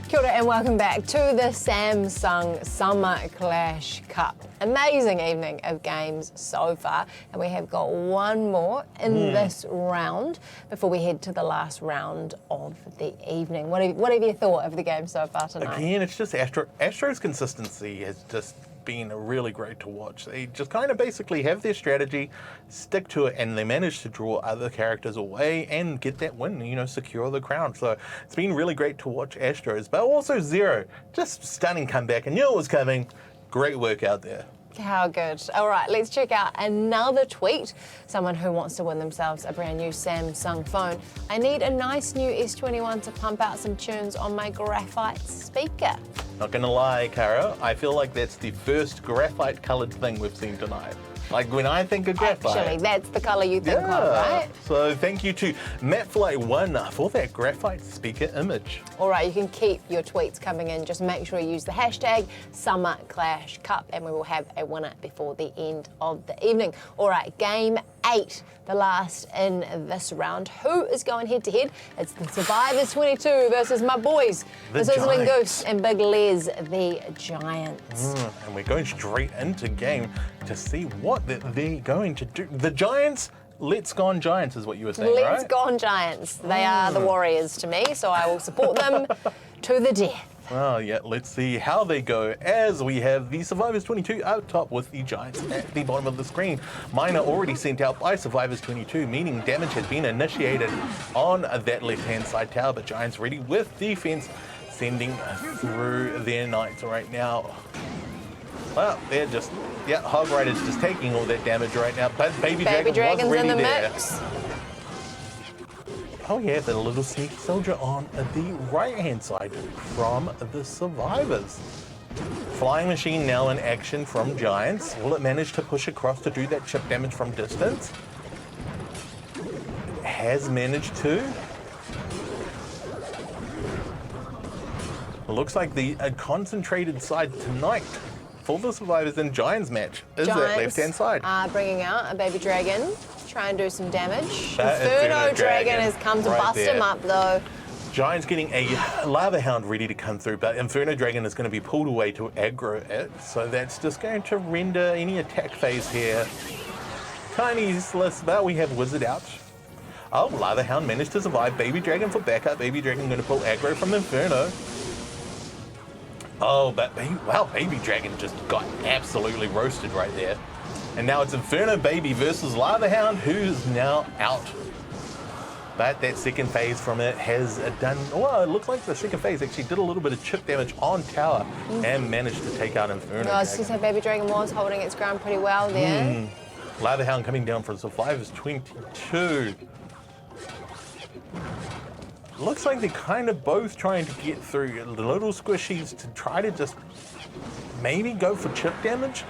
Kia ora and welcome back to the Samsung Summer Clash Cup. Amazing evening of games so far, and we have got one more in this round before we head to the last round of the evening. What have you thought of the game so far tonight? Again, it's just Astro's consistency has just been really great to watch. They just kind of basically have their strategy, stick to it, and they manage to draw other characters away and get that win, you know, secure the crown. So it's been really great to watch Astros, but also Zero, just stunning comeback. I knew it was coming. Great work out there. How good. All right, let's check out another tweet. Someone who wants to win themselves a brand new Samsung phone. I need a nice new S21 to pump out some tunes on my graphite speaker. Not gonna lie, Cara, I feel like that's the first graphite coloured thing we've seen tonight. Like when I think of graphite. Actually, that's the colour you think of, right? So thank you to MattFly1 for that graphite speaker image. All right, you can keep your tweets coming in. Just make sure you use the hashtag SummerClashCup and we will have a winner before the end of the evening. All right, game 8, the last in this round. Who is going head to head? It's the Survivors 22 versus my boys, the Sizzling Goose and Big Les, the Giants. And we're going straight into game to see what they're going to do. The Giants, let's gone Giants is what you were saying, right? Let's gone Giants. They are the Warriors to me, so I will support them to the death. Oh, yeah, let's see how they go as we have the Survivors 22 out top with the Giants at the bottom of the screen. Mine are already sent out by Survivors 22, meaning damage has been initiated on that left-hand side tower, but Giants ready with defense, sending through their knights right now. Well, they're just, Hog Rider's just taking all that damage right now, but Baby Dragon was ready in the there. mix. Oh yeah, the little sneaky soldier on the right-hand side from the Survivors. Flying Machine now in action from Giants. Will it manage to push across to do that chip damage from distance? It has managed to. Looks like the concentrated side tonight for the Survivors and Giants match is that left-hand side. Bringing out a Baby Dragon. Try and do some damage. That Inferno Dragon has come to bust him up though. Giants getting a Lava Hound ready to come through, but Inferno Dragon is going to be pulled away to aggro it, so that's just going to render any attack phase here tiny less, but we have Wizard out. Oh, Lava Hound managed to survive. Baby Dragon for backup. Baby Dragon going to pull aggro from Inferno. Oh, but Baby Dragon just got absolutely roasted right there. And now it's Inferno Baby versus Lava Hound, who's now out. But that second phase from it has done, well, it looks like the second phase actually did a little bit of chip damage on tower and managed to take out Inferno. I was just saying Baby Dragon was holding its ground pretty well there. Lava Hound coming down for Survivors 22. Looks like they're kind of both trying to get through the little squishies to try to just maybe go for chip damage.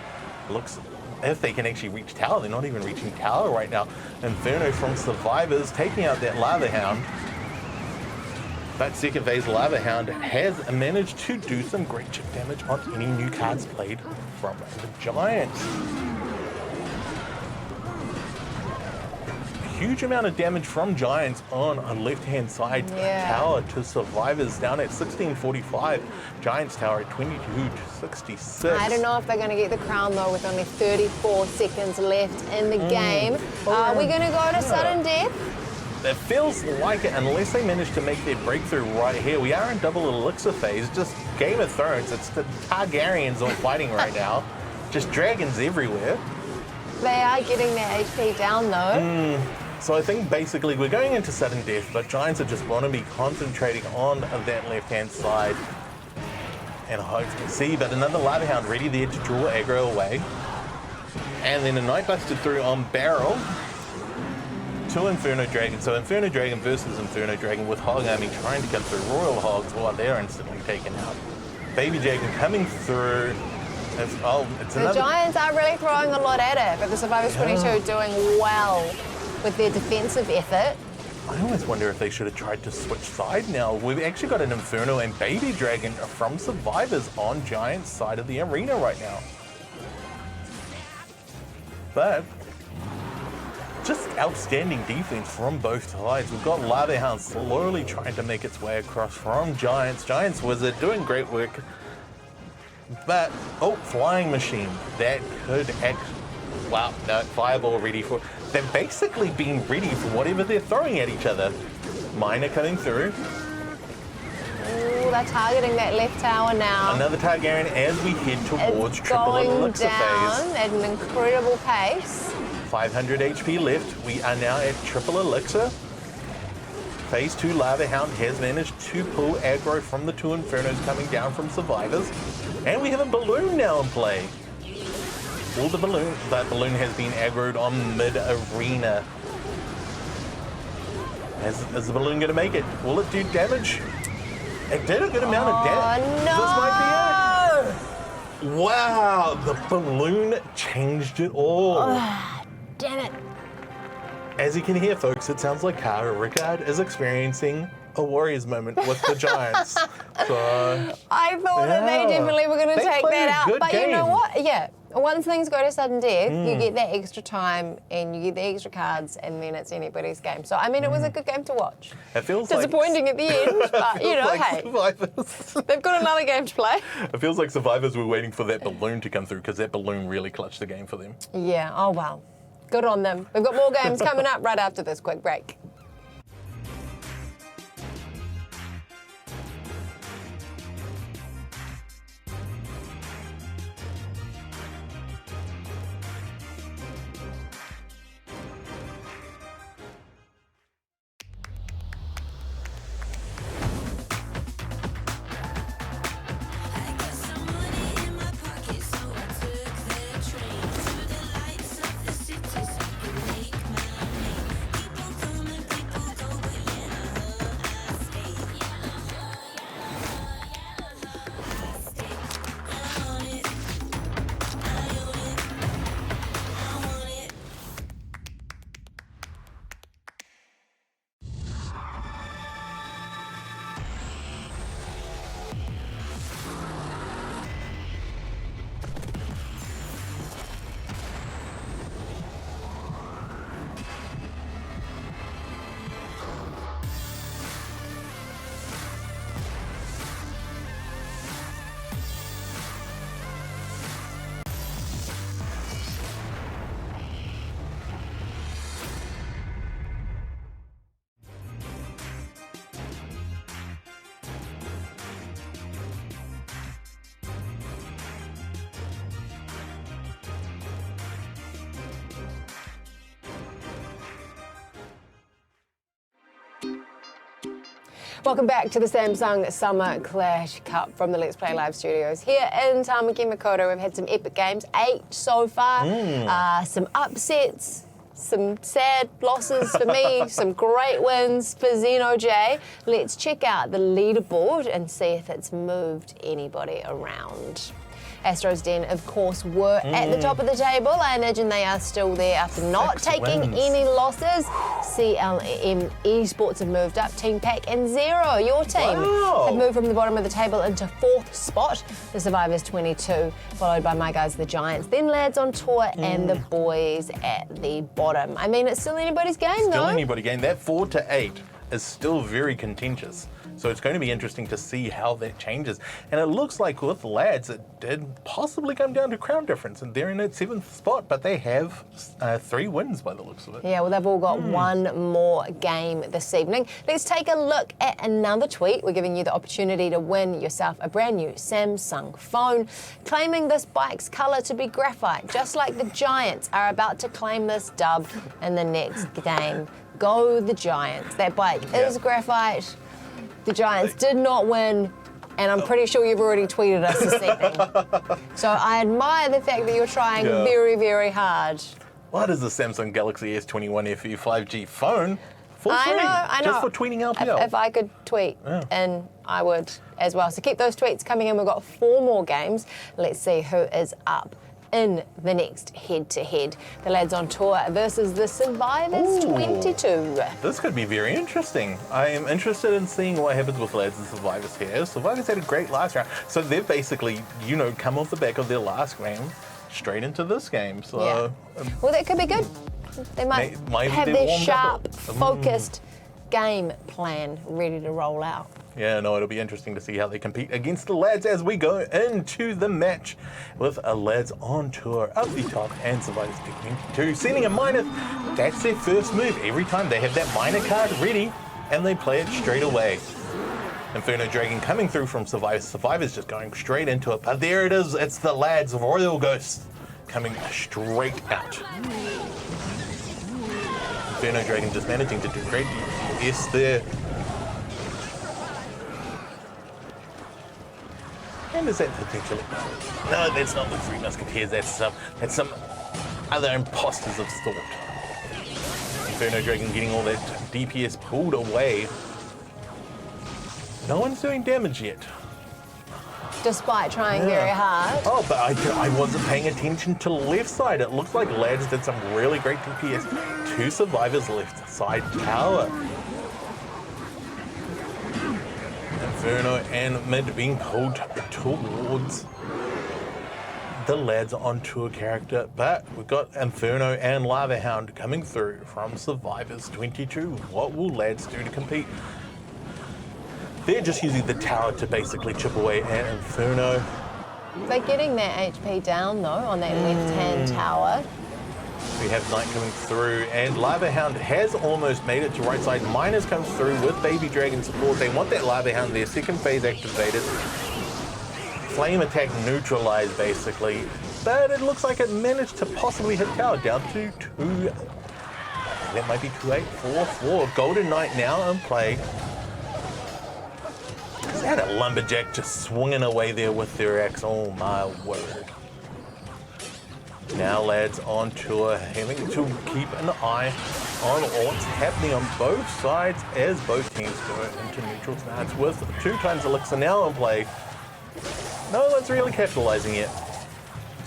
Looks if they can actually reach tower. They're not even reaching tower right now. Inferno from Survivors taking out that Lava Hound. But second phase Lava Hound has managed to do some great chip damage on any new cards played from the Giants. Huge amount of damage from Giants on a left-hand side tower to Survivors down at 1645. Giants tower at 2266. I don't know if they're going to get the crown though with only 34 seconds left in the game. Are we going to go to sudden death? It feels like it unless they manage to make their breakthrough right here. We are in double elixir phase, just Game of Thrones. It's the Targaryens all fighting right now. Just dragons everywhere. They are getting their HP down though. So I think basically we're going into sudden death, but Giants are just want to be concentrating on that left-hand side. And I hope to see, but another Lava Hound ready there to draw aggro away. And then a Night Busted through on Barrel to Inferno Dragon. So Inferno Dragon versus Inferno Dragon with Hog Army trying to come through. Royal Hogs while they're instantly taken out. Baby Dragon coming through. It's the Giants are really throwing a lot at it, but the Survivors 22 doing well with their defensive effort. I always wonder if they should have tried to switch side now. We've actually got an Inferno and Baby Dragon from Survivors on Giants' side of the arena right now. But just outstanding defense from both sides. We've got Lava Hound slowly trying to make its way across from Giants. Giants Wizard doing great work. But, Flying Machine. That could actually, wow, no, Fireball ready for, they've basically been ready for whatever they're throwing at each other. Miner coming through. Ooh, they're targeting that left tower now. Another Targaryen as we head towards triple elixir phase. At an incredible pace. 500 HP left. We are now at triple elixir. Phase 2 Lava Hound has managed to pull aggro from the two Infernos coming down from Survivors. And we have a balloon now in play. Well, that balloon has been aggroed on mid-arena. Is the balloon going to make it? Will it do damage? It did a good amount of damage. No! This might be it. Wow, the balloon changed it all. Damn it. As you can hear, folks, it sounds like Rickard is experiencing a Warriors moment with the Giants. So, I thought that they definitely were going to take played that a out. good But you know game. what? Yeah. Once things go to sudden death, you get that extra time and you get the extra cards, and then it's anybody's game. So, I mean, it was a good game to watch. It feels disappointing at the end, but you know, like hey, Survivors. they've got another game to play. It feels like Survivors were waiting for that balloon to come through because that balloon really clutched the game for them. Yeah, oh well. Good on them. We've got more games coming up right after this quick break. Welcome back to the Samsung Summer Clash Cup from the Let's Play Live studios here in Tamaki Makaurau. We've had some epic games, 8 so far, some upsets, some sad losses for me, some great wins for Zeno J. Let's check out the leaderboard and see if it's moved anybody around. Astro's Den, of course, were at the top of the table. I imagine they are still there after not taking any losses. CLM Esports have moved up. Team Pack and Zero, your team, have moved from the bottom of the table into 4th spot. The Survivors 22, followed by my guys, the Giants. Then Lads on Tour and the Boys at the bottom. I mean, it's still anybody's game, though. Still anybody's game. That 4 to 8 is still very contentious. So it's going to be interesting to see how that changes. And it looks like with Lads, it did possibly come down to crown difference. And they're in that 7th spot, but they have 3 wins by the looks of it. Yeah, well, they've all got one more game this evening. Let's take a look at another tweet. We're giving you the opportunity to win yourself a brand new Samsung phone, claiming this bike's colour to be graphite, just like the Giants are about to claim this dub in the next game. Go the Giants. That bike is graphite. The Giants did not win, and I'm pretty sure you've already tweeted us this evening. So I admire the fact that you're trying very, very hard. What is the Samsung Galaxy S21 FE 5G phone for free? I know. Just for tweeting LPL. If I could tweet, and I would as well. So keep those tweets coming in. We've got 4 more games. Let's see who is up in the next head-to-head. The Lads on Tour versus the Survivors 22. This could be very interesting. I am interested in seeing what happens with Lads and Survivors here. Survivors had a great last round. So they've basically, come off the back of their last game straight into this game. So well, that could be good. They might have their sharp, focused game plan ready to roll out. Yeah, no, it'll be interesting to see how they compete against the Lads as we go into the match with a Lads on Tour up the top and Survivors picking 2, sending a minor. That's their first move. Every time they have that minor card ready and they play it straight away. Inferno Dragon coming through from Survivors. Survivors just going straight into it. But there it is. It's the Lads of Royal Ghost coming straight out. Inferno Dragon just managing to do great DPS there. And is that potentially? No, that's not the 3 Musketeers. That's some other imposters of sort. Inferno Dragon getting all that DPS pulled away. No one's doing damage yet. despite trying very hard. Oh, but I wasn't paying attention to left side. It looks like Lads did some really great DPS to Survivor's left side tower. Inferno and Mid being pulled towards the Lads on tour character, but we've got Inferno and Lava Hound coming through from Survivors 22. What will Lads do to compete? They're just using the tower to basically chip away at Inferno. They're getting their HP down though on that left-hand tower. We have Knight coming through, and Lava Hound has almost made it to right side. Miners comes through with Baby Dragon support. They want that Lava Hound there. Second phase activated. Flame attack neutralized basically, but it looks like it managed to possibly hit tower down to 2. That might be 2-8-4-4. Golden Knight now in play. Is that a Lumberjack just swinging away there with their axe? Oh my word. Now Lads on tour, having to keep an eye on what's happening on both sides as both teams go into neutral stance with 2 times Elixir now in play. No one's really capitalizing yet.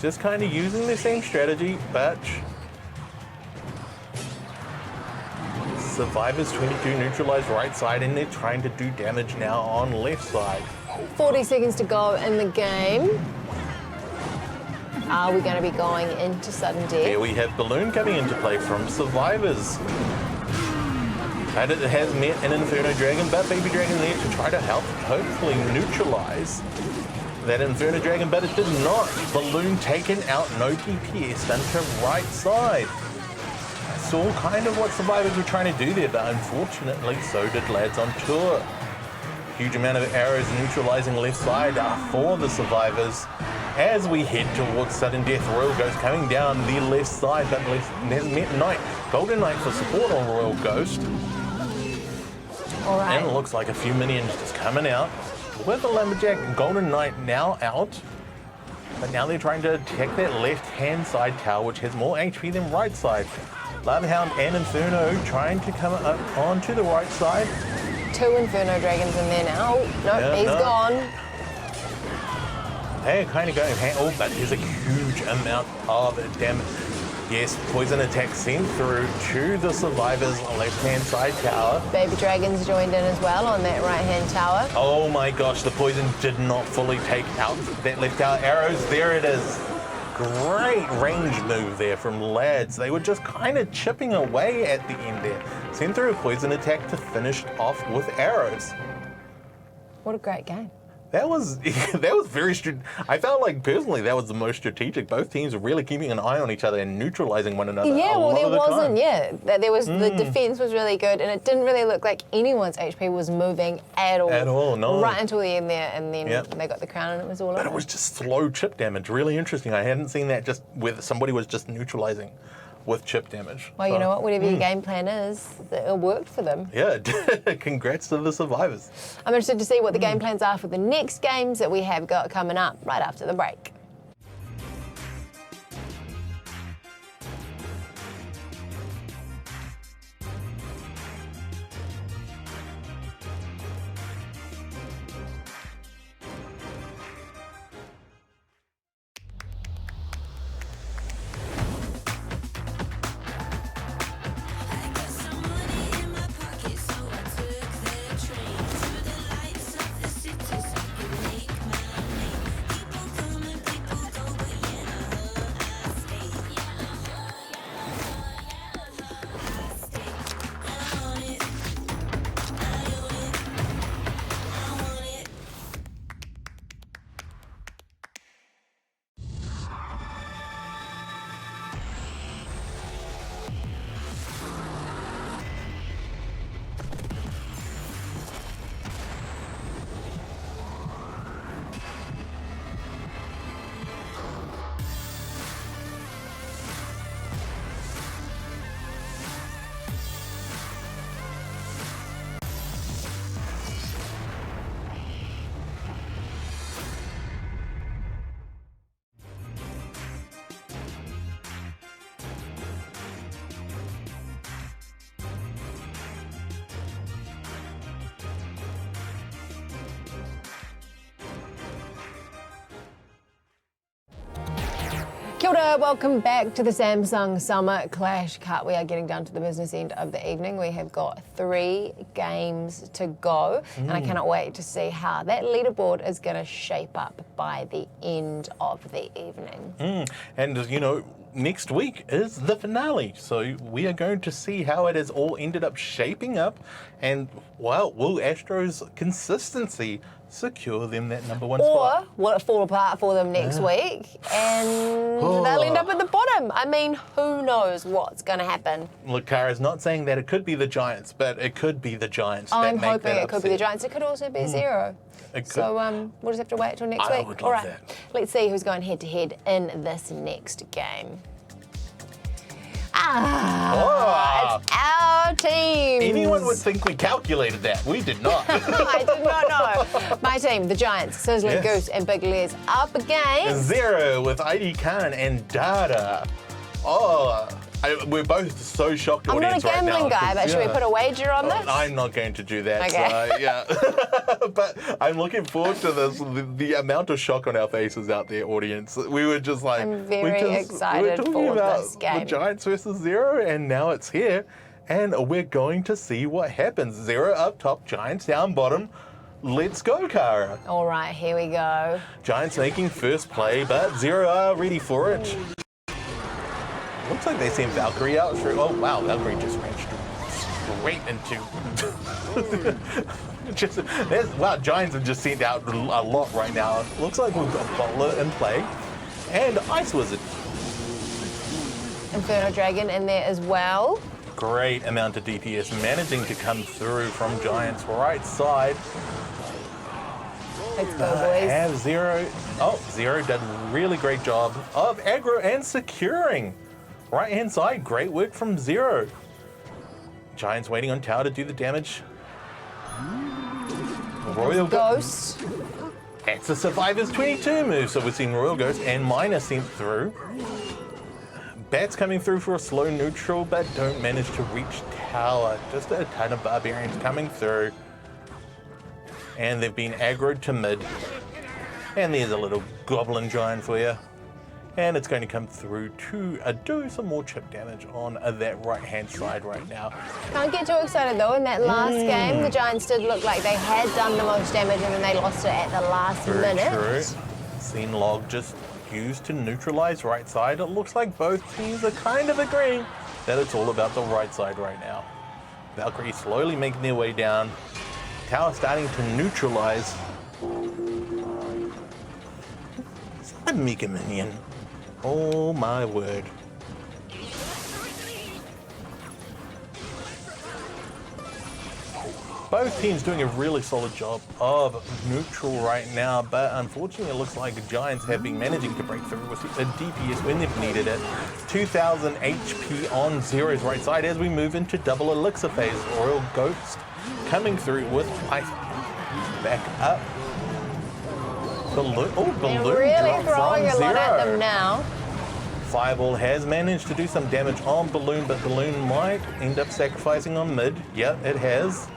Just kind of using the same strategy, but Survivors 22 neutralized right side, and they're trying to do damage now on left side. 40 seconds to go in the game. Are we going to be going into sudden death? Here we have Balloon coming into play from Survivors. And it has met an Inferno Dragon, but Baby Dragon there to try to help, hopefully neutralize that Inferno Dragon, but it did not. Balloon taken out, no DPS into right side. Saw kind of what Survivors were trying to do there, but unfortunately so did Lads on tour. Huge amount of arrows neutralizing left side for the Survivors. As we head towards sudden death, Royal Ghost coming down the left side, but has met Knight. Golden Knight for support on Royal Ghost. All right. And it looks like a few minions just coming out. With the Lumberjack and Golden Knight now out. But now they're trying to attack that left-hand side tower, which has more HP than right side. Lava Hound and Inferno trying to come up onto the right side. 2 Inferno Dragons in there now. Nope, he's gone. They're kind of going, oh, but there's a huge amount of damage. Yes, poison attack sent through to the Survivors left-hand side tower. Baby Dragons joined in as well on that right-hand tower. Oh my gosh, the poison did not fully take out that left tower. Arrows, there it is. Great range move there from Lads. They were just kind of chipping away at the end there. Sent through a poison attack to finish off with arrows. What a great game. That was very I felt like personally that was the most strategic. Both teams were really keeping an eye on each other and neutralizing one another. Yeah, well, there wasn't. Time. Yeah, there was the defense was really good, and it didn't really look like anyone's HP was moving at all. At all, no. Right until the end there, and then they got the crown, and it was all over. But it was just slow chip damage. Really interesting. I hadn't seen that just where somebody was just neutralizing with chip damage. Well, you know what? Whatever your game plan is, it worked for them. Yeah, congrats to the Survivors. I'm interested to see what the game plans are for the next games that we have got coming up right after the break. Kia ora, welcome back to the Samsung Summer Clash Cup. We are getting down to the business end of the evening. We have got 3 games to go, and I cannot wait to see how that leaderboard is going to shape up by the end of the evening. And, you know, next week is the finale, so we are going to see how it has all ended up shaping up, and, well, will Astro's consistency secure them that #1 spot? Or will it fall apart for them next week and they'll end up at the bottom? I mean, who knows what's going to happen? Look, Kara's not saying that it could be the Giants, but it could be the Giants. I'm that make hoping that it could be the upset. Giants. It could also be Zero. It could. So we'll just have to wait till next I week. would All love right, that. let's see who's going head-to-head in this next game. It's our team. Anyone would think we calculated that. We did not. I did not know. My team, the Giants, Sizzling Yes. Goose and Big Les, up against Zero with ID Khan and Dada. We're both so shocked. I'm not a audience right gambling now, guy, but 'cause, should we put a wager on this? I'm not going to do that. Okay. So, yeah. But I'm looking forward to this. The amount of shock on our faces out there, audience. We were just like, I'm very excited talking for about this game. the Giants versus Zero, and now it's here, and we're going to see what happens. Zero up top, Giants down bottom. Let's go, Kara. All right, here we go. Giants making first play, but Zero are ready for it. Looks like they sent Valkyrie out through. Oh wow, Valkyrie just ran straight into. Wow, Giants have just sent out a lot right now. Looks like we've got Bowler in play, and Ice Wizard. Inferno Dragon in there as well. Great amount of DPS managing to come through from Giants' right side. Let's go, boys. Have Zero. Oh, Zero did a really great job of aggro and securing. Right hand side, great work from Zero. Giants waiting on tower to do the damage. Royal Ghost. That's a Survivor's 22 move, so we're seeing Royal Ghost and Miner sent through. Bats coming through for a slow neutral, but don't manage to reach tower. Just a ton of Barbarians coming through. And they've been aggroed to mid. And there's a little Goblin Giant for you. And it's going to come through to do some more chip damage on that right-hand side right now. Can't get too excited though. In that last game, the Giants did look like they had done the most damage and then they lost it at the last minute. True. Scene log just used to neutralize right side. It looks like both teams are kind of agreeing that it's all about the right side right now. Valkyrie slowly making their way down. Tower starting to neutralize. Is that a Mega Minion? Oh my word. Both teams doing a really solid job of neutral right now, but unfortunately it looks like the Giants have been managing to break through with a DPS when they've needed it. 2,000 HP on Zero's right side as we move into double elixir phase. Royal Ghost coming through with ice back up. Balloon They're drop really throwing from a lot at Zero. them now. Fireball has managed to do some damage on Balloon, but Balloon might end up sacrificing on mid. Yep, it has.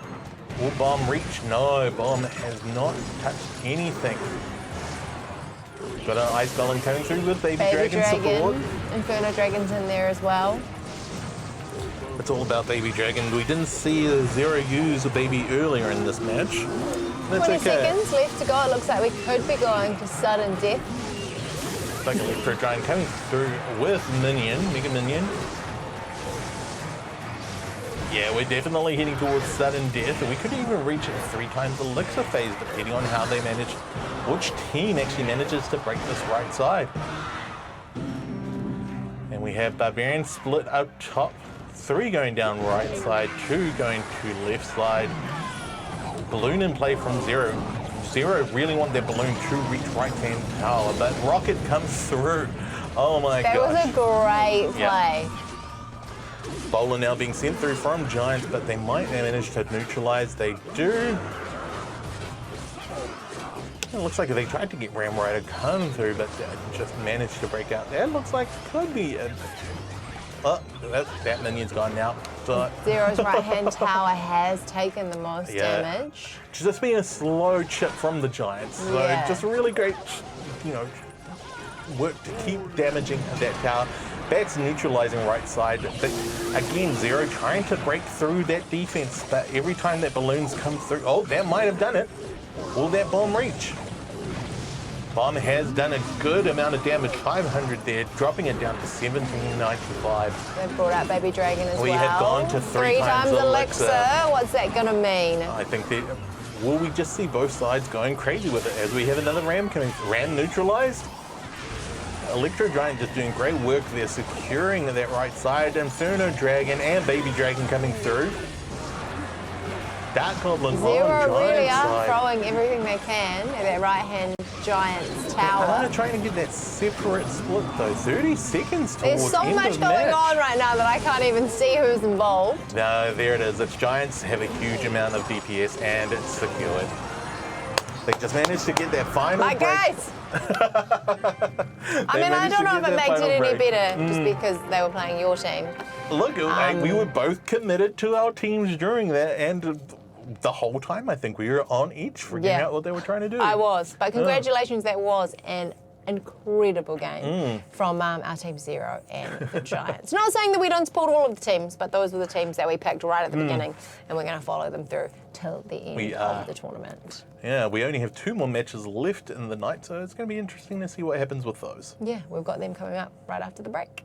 Will Bomb reach? No, Bomb has not touched anything. Got an Ice Golem coming through with Baby Dragon support. Inferno Dragon's in there as well. It's all about Baby Dragon. We didn't see Zero use a baby earlier in this match. That's 20 okay. seconds left to go. It looks like we could be going to sudden death. Like a Electro Giant coming through with Mega Minion. Yeah, we're definitely heading towards sudden death, and we could even reach it 3 times elixir phase, depending on how they manage, which team actually manages to break this right side. And we have Barbarian split up top, 3 going down right side, 2 going to left side. Balloon in play from Zero. Zero really want their Balloon to reach right-hand tower, but Rocket comes through. Oh my gosh. That was a great play. Bowler now being sent through from Giants, but they might manage to neutralize. They do. It looks like they tried to get Ram Rider come through, but just managed to break out. That looks like could be a... Oh, that minion's gone now. But Zero's right-hand tower has taken the most damage. Just being a slow chip from the Giants. So just really great, work to keep damaging that tower. That's neutralizing right side. But again, Zero trying to break through that defense, but every time that balloons come through, oh, that might have done it. Will that bomb reach? Bomb has done a good amount of damage, 500 there, dropping it down to 1795. They've brought out Baby Dragon as well. We have gone to three times Elixir. What's that going to mean? I think that, will we just see both sides going crazy with it as we have another Ram coming? Ram neutralized. Electro Giant just doing great work there, securing that right side. Inferno Dragon and Baby Dragon coming through. Dark Goblin Zero on really Giant are side. throwing everything they can at that right-hand Giant's tower. They're trying to get that separate split though. 30 seconds towards There's so end much of going match. on right now that I can't even see who's involved. No, there it is. It's Giants have a huge amount of DPS and it's secured. They just managed to get that final break. Guys! I mean, I don't know if it makes it any better just because they were playing your team. Look, we were both committed to our teams during that, and the whole time I think we were on each, figuring out what they were trying to do. I was, but congratulations, that was an incredible game from our Team Zero and the Giants. Not saying that we don't support all of the teams, but those were the teams that we picked right at the beginning, and we're going to follow them through till the end of the tournament. Yeah, we only have 2 more matches left in the night, so it's going to be interesting to see what happens with those. Yeah, we've got them coming up right after the break.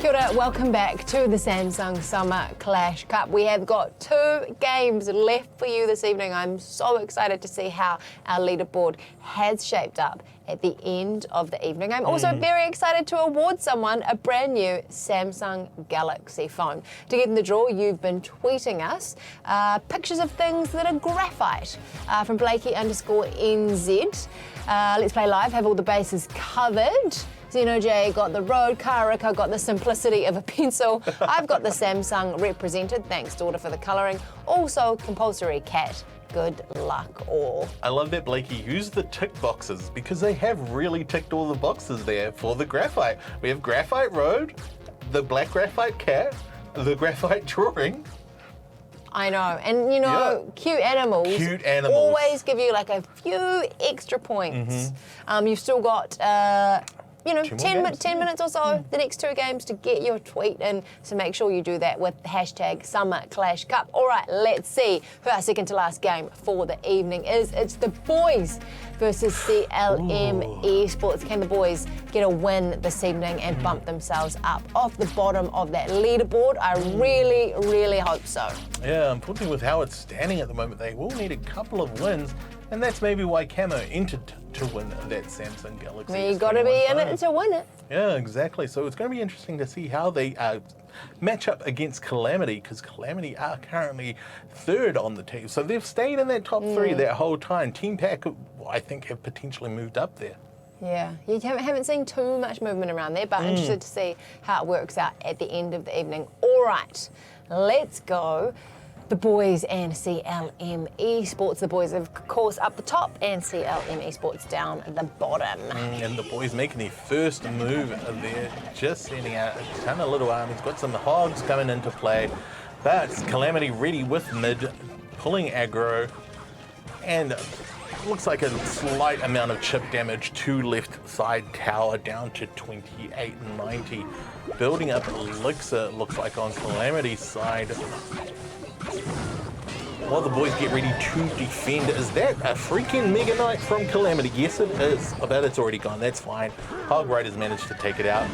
Kia ora, welcome back to the Samsung Summer Clash Cup. We have got 2 games left for you this evening. I'm so excited to see how our leaderboard has shaped up at the end of the evening. I'm also very excited to award someone a brand new Samsung Galaxy phone. To get in the draw, you've been tweeting us pictures of things that are graphite from Blakey_NZ. Let's Play Live have all the bases covered. Zeno J got the road, Karika got the simplicity of a pencil. I've got the Samsung represented, thanks Daughter for the colouring. Also compulsory cat. Good luck all. I love that Blakey used the tick boxes because they have really ticked all the boxes there for the graphite. We have graphite road, the black graphite cat, the graphite drawing. I know, and you know, cute animals always give you like a few extra points. You've still got 10 minutes or so, the next 2 games to get your tweet in, so make sure you do that with hashtag Summer Clash Cup. All right, let's see who our second to last game for the evening is. It's the boys versus CLM Esports. Can the boys get a win this evening and bump themselves up off the bottom of that leaderboard? I really, really hope so. Yeah, unfortunately with how it's standing at the moment, they will need a couple of wins, and that's maybe why Camo entered to win that Samsung Galaxy. Well, you got to be in it to win it. Yeah, exactly. So it's going to be interesting to see how they match up against Calamity, because Calamity are currently 3rd on the team. So they've stayed in that top 3 that whole time. Team Pack, I think, have potentially moved up there. Yeah, you haven't seen too much movement around there, but I'm interested to see how it works out at the end of the evening. All right, let's go the boys and CLM Esports. The boys, of course, up the top, and CLM Esports down at the bottom. And the boys making their first move there, just sending out a ton of little armies. Got some hogs coming into play, but Calamity ready with mid, pulling aggro, and looks like a slight amount of chip damage to left side tower, down to 2890. Building up Elixir, looks like, on Calamity's side. While the boys get ready to defend, is that a freaking Mega Knight from Calamity? Yes, it is, but it's already gone. That's fine. Hog Riders managed to take it out.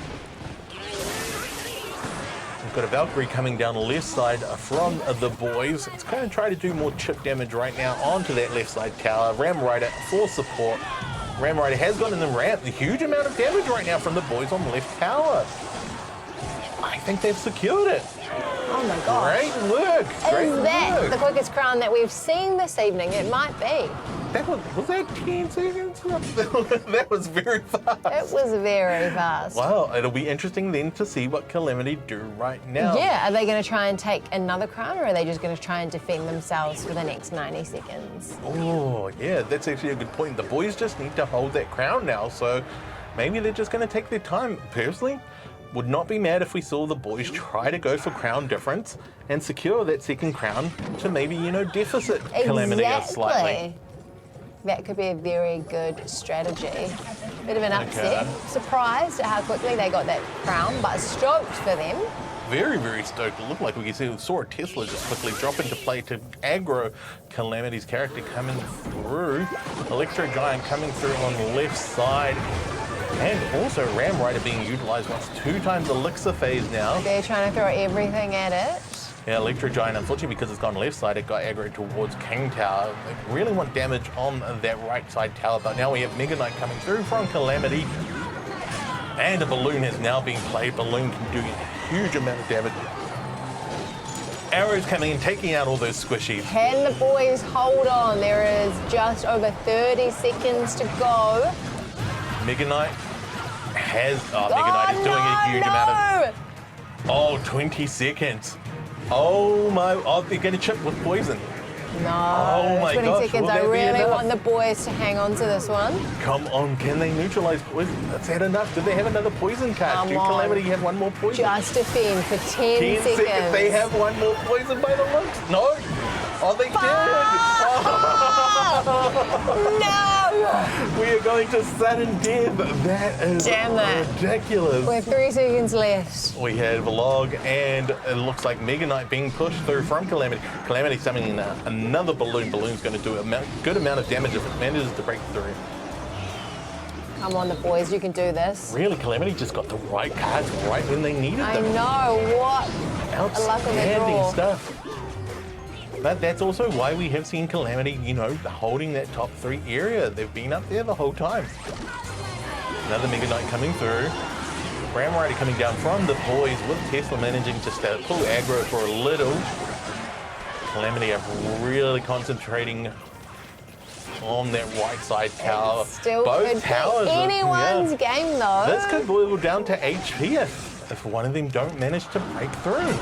We've got a Valkyrie coming down the left side from the boys. It's going to try to do more chip damage right now onto that left side tower. Ram Rider for support. Ram Rider has gotten in the ramp. A huge amount of damage right now from the boys on the left tower. I think they've secured it. Oh my god. Great work. Is that the quickest crown that we've seen this evening? It might be. That was that 10 seconds? That was very fast. It was very fast. Wow, it'll be interesting then to see what Calamity do right now. Yeah, are they going to try and take another crown, or are they just going to try and defend themselves for the next 90 seconds? Oh, yeah, that's actually a good point. The boys just need to hold that crown now, so maybe they're just going to take their time. Personally, would not be mad if we saw the boys try to go for crown difference and secure that second crown to maybe, deficit Calamity slightly. That could be a very good strategy. Bit of an upset. Surprised at how quickly they got that crown, but stoked for them. Very, very stoked. It looked like we saw a Tesla just quickly drop into play to aggro Calamity's character coming through. Electro Giant coming through on the left side. And also Ram Rider being utilised once, 2 times Elixir phase now. They're trying to throw everything at it. Yeah, Electro Giant, unfortunately, because it's gone left side, it got aggro towards King Tower. They really want damage on that right side tower, but now we have Mega Knight coming through from Calamity. And a balloon has now been played. Balloon can do a huge amount of damage. Arrows coming in, taking out all those squishies. Can the boys hold on? There is just over 30 seconds to go. Mega Knight has... Oh, Mega Knight is doing a huge amount of... Oh, 20 seconds. Oh my... Oh, they're going to chip with poison. No. Oh my 20 gosh, seconds. will I that be really enough? want the boys to hang on to this one. Come on, can they neutralise poison? Is that enough? Do they have another poison card? Come Do on. Calamity have one more poison? Just defend for 10 10 seconds. They have one more poison by the looks. No. Oh, they did. No! We are going to sudden death. That is ridiculous. We have 3 seconds left. We had Vlog, and it looks like Mega Knight being pushed through from Calamity. Calamity summoning another balloon. Balloon's going to do a good amount of damage if it manages to break through. Come on, the boys, you can do this. Really, Calamity just got the right cards right when they needed I them. know, what a luck of the Outstanding draw. stuff. But that's also why we have seen Calamity, holding that top 3 area. They've been up there the whole time. Another Mega Knight coming through. Ram Rider coming down from the boys with Tesla managing just to pull aggro for a little. Calamity are really concentrating on that right side tower. Still Both could towers be anyone's game, though. This could boil down to HP if one of them don't manage to break through.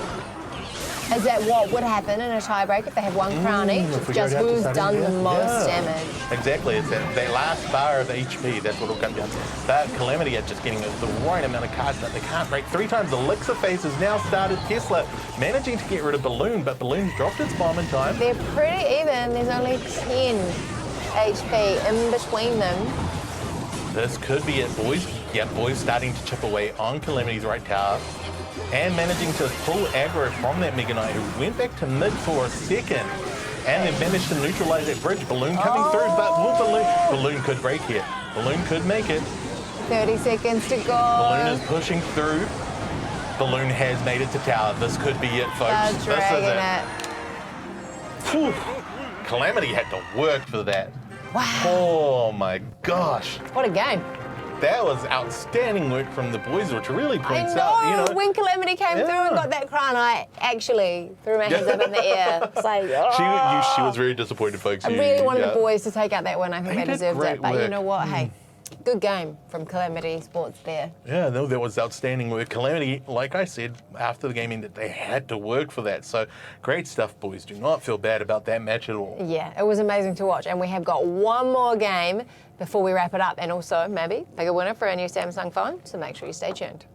Is that what would happen in a tiebreak if they have 1 crown each? If we Just go down to who's sudden done the death. most damage. Exactly, it's that last bar of HP, that's what it'll come down to. That Calamity are just getting the right amount of cards that they can't break. 3 times Elixir phase has now started. Tesla managing to get rid of Balloon, but Balloon's dropped its bomb in time. They're pretty even. There's only 10 HP in between them. This could be it, boys. Yeah, boys starting to chip away on Calamity's right tower and managing to pull aggro from that Mega Knight, who went back to mid for a second. And they've managed to neutralise that bridge. Balloon coming through, but will Balloon could break here. Balloon could make it. 30 seconds to go. Balloon is pushing through. Balloon has made it to tower. This could be it, folks. They're dragging This is it. Whew. Calamity had to work for that. Wow. Oh my gosh. What a game. That was outstanding work from the boys, which really I points know. out, When Calamity came through and got that crown, I actually threw my hands up in the air. It's like, she was very disappointed, folks. I really wanted the boys to take out that win. I think they did deserved great it. But you work. know what? Hey, Good game from Calamity Esports there. Yeah, no, that was outstanding work. Calamity, like I said, after the game ended, they had to work for that. So great stuff, boys. Do not feel bad about that match at all. Yeah, it was amazing to watch. And we have got one more game before we wrap it up. And also, maybe, pick a winner for a new Samsung phone. So make sure you stay tuned.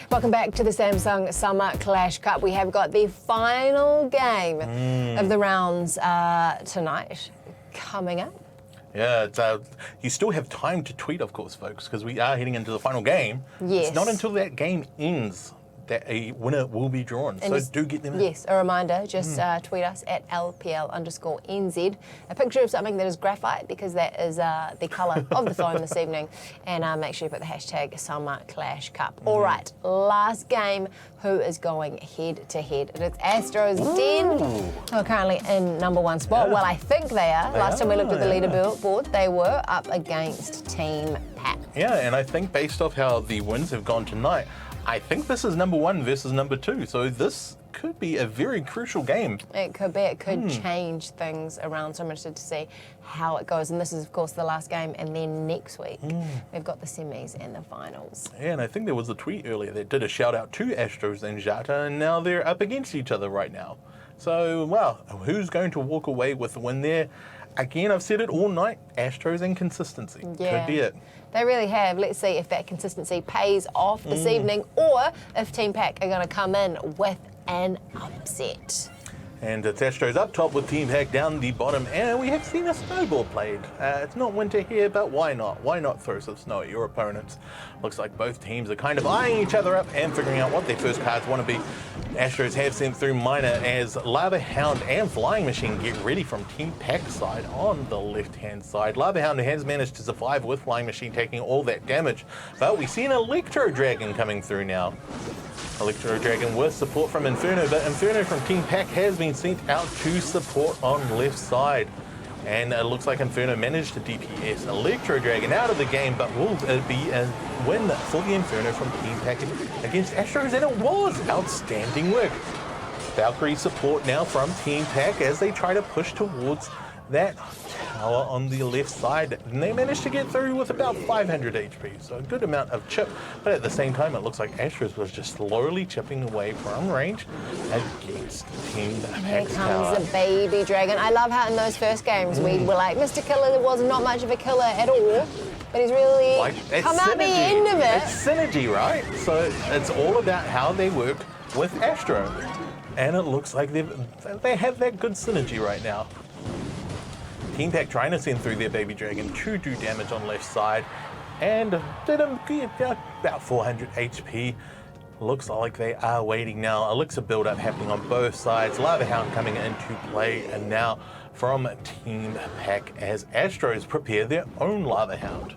Welcome back to the Samsung Summer Clash Cup. We have got the final game of the rounds tonight coming up. Yeah, it's, you still have time to tweet, of course, folks, because we are heading into the final game. Yes. It's not until that game ends that a winner will be drawn. And so do get them in. Yes, a reminder, just tweet us at LPL_NZ, a picture of something that is graphite, because that is the colour of the phone this evening, and make sure you put the hashtag Summer Clash Cup. All right, last game, who is going head to head? And it's Astros Den, who are currently in #1 spot. Yeah. Well, I think they are. Last time we looked at the yeah. leaderboard, they were up against Team Pack. Yeah, and I think based off how the wins have gone tonight, I think this is #1 versus #2. So this could be a very crucial game. It could be. It could change things around. So I'm interested to see how it goes. And this is, of course, the last game. And then next week, we've got the semis and the finals. Yeah, and I think there was a tweet earlier that did a shout out to Astros and Jata, and now they're up against each other right now. So, wow, who's going to walk away with the win there? Again, I've said it all night, Astros and consistency. Yeah. Could be it. They really have. Let's see if that consistency pays off this evening, or if Team Pack are going to come in with an upset. And it's Astros up top with Team Pack down the bottom, and we have seen a snowball played. It's not winter here, but why not? Why not throw some snow at your opponents? Looks like both teams are kind of eyeing each other up and figuring out what their first cards want to be. Astros have sent through Miner as Lava Hound and Flying Machine get ready from Team Pack's side on the left-hand side. Lava Hound has managed to survive with Flying Machine taking all that damage, but we see an Electro Dragon coming through now. Electro Dragon with support from Inferno, but Inferno from Team Pack has been sent out to support on left side. And it looks like Inferno managed to DPS Electro Dragon out of the game, but will it be a win for the Inferno from Team Pack against Astros? And it was outstanding work. Valkyrie support now from Team Pack as they try to push towards that tower on the left side, and they managed to get through with about 500 HP, so a good amount of chip, but at the same time it looks like Astros was just slowly chipping away from range against Team Here Pack's tower. comes the baby dragon. I love how in those first games we were like, Mr. Killer was not much of a killer at all, but he's really It's come out the synergy. end of it. It's synergy, right? So it's all about how they work with Astro, and it looks like they have that good synergy right now. Team Pack trying to send through their baby dragon to do damage on left side, and did him about 400 HP. Looks like they are waiting now. Elixir build up happening on both sides. Lava Hound coming into play, and now from Team Pack as Astros prepare their own Lava Hound.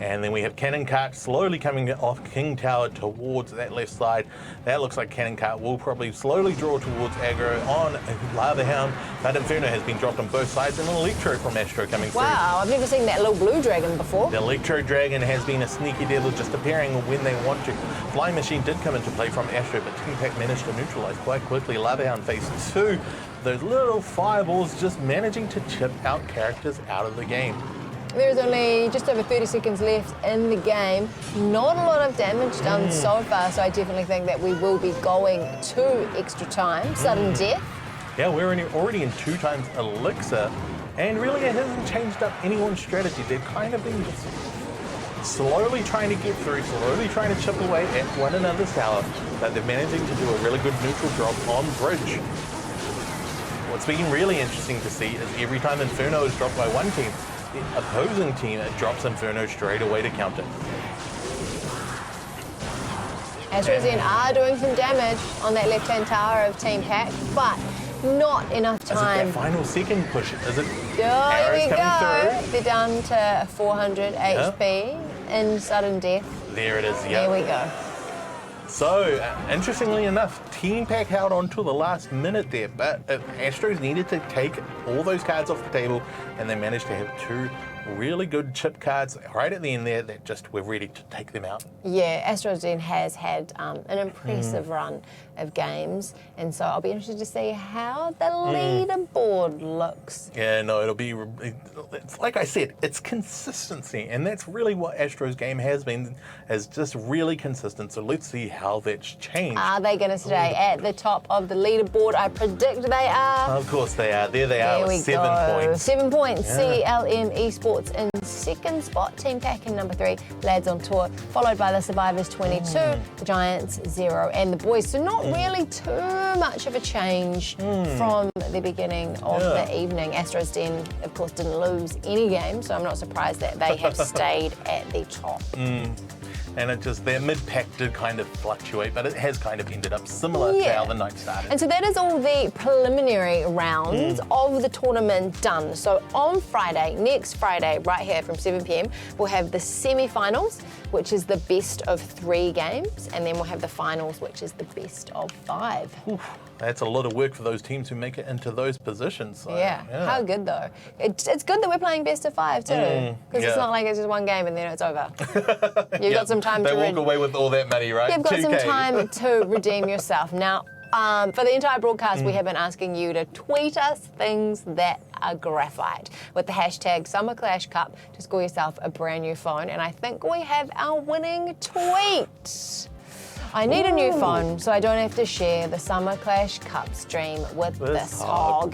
And then we have Cannon Cart slowly coming off King Tower towards that left side. That looks like Cannon Cart will probably slowly draw towards aggro on Lava Hound. But Inferno has been dropped on both sides, and an Electro from Astro coming through. Wow, I've never seen that little blue dragon before. The Electro Dragon has been a sneaky devil, just appearing when they want to. Flying Machine did come into play from Astro, but Team Pack managed to neutralize quite quickly. Lava Hound phase 2. Those little fireballs just managing to chip out characters out of the game. There's only just over 30 seconds left in the game. Not a lot of damage done so far, so I definitely think that we will be going to extra time. Sudden death. Yeah, we're already in 2 times Elixir, and really it hasn't changed up anyone's strategy. They've kind of been just slowly trying to get through, slowly trying to chip away at one another's tower, but they're managing to do a really good neutral drop on bridge. What's been really interesting to see is every time Inferno is dropped by one team, the opposing team drops Inferno straight away to counter. Astros are doing some damage on that left-hand tower of Team Pack, but not enough time. Is it that final second push? Is it Here we go. through? They're down to 400 HP in sudden death. There it is, yeah. There we go. So, interestingly enough, Team Pack held on to the last minute there, but Astros needed to take all those cards off the table, and they managed to have 2 really good chip cards right at the end there that just were ready to take them out. Yeah, Astros has had an impressive run of games, and so I'll be interested to see how the leaderboard looks. Yeah, no, it'll be, it's like I said, it's consistency, and that's really what Astros game has been, is just really consistent. So let's see how that's changed. Are they going to stay at the top of the leaderboard? I predict they are. Of course they are. There they are with 7 points. 7 points. Yeah. CLM Esports in second spot. Team Pack in number 3. Lads on tour, followed by the Survivors 22, the Giants 0, and the Boys. So not really too much of a change from the beginning of the evening. Astros Den, of course, didn't lose any game, so I'm not surprised that they have stayed at the top. And it just, their mid-pack did kind of fluctuate, but it has kind of ended up similar to how the night started. And so that is all the preliminary rounds of the tournament done. So on Friday, next Friday, right here from 7 p.m, we'll have the semi-finals, which is the best of 3 games, and then we'll have the finals, which is the best of 5. Oof, that's a lot of work for those teams who make it into those positions. So, yeah, how good though. It's good that we're playing best of 5 too, because it's not like it's just one game and then it's over. You've got some time to walk away with all that money, right? You've got 2K. some time to redeem yourself. Now, for the entire broadcast, we have been asking you to tweet us things that are graphite with the hashtag Summer Clash Cup to score yourself a brand new phone. And I think we have our winning tweet. I need a new phone so I don't have to share the Summer Clash Cup stream with this hog.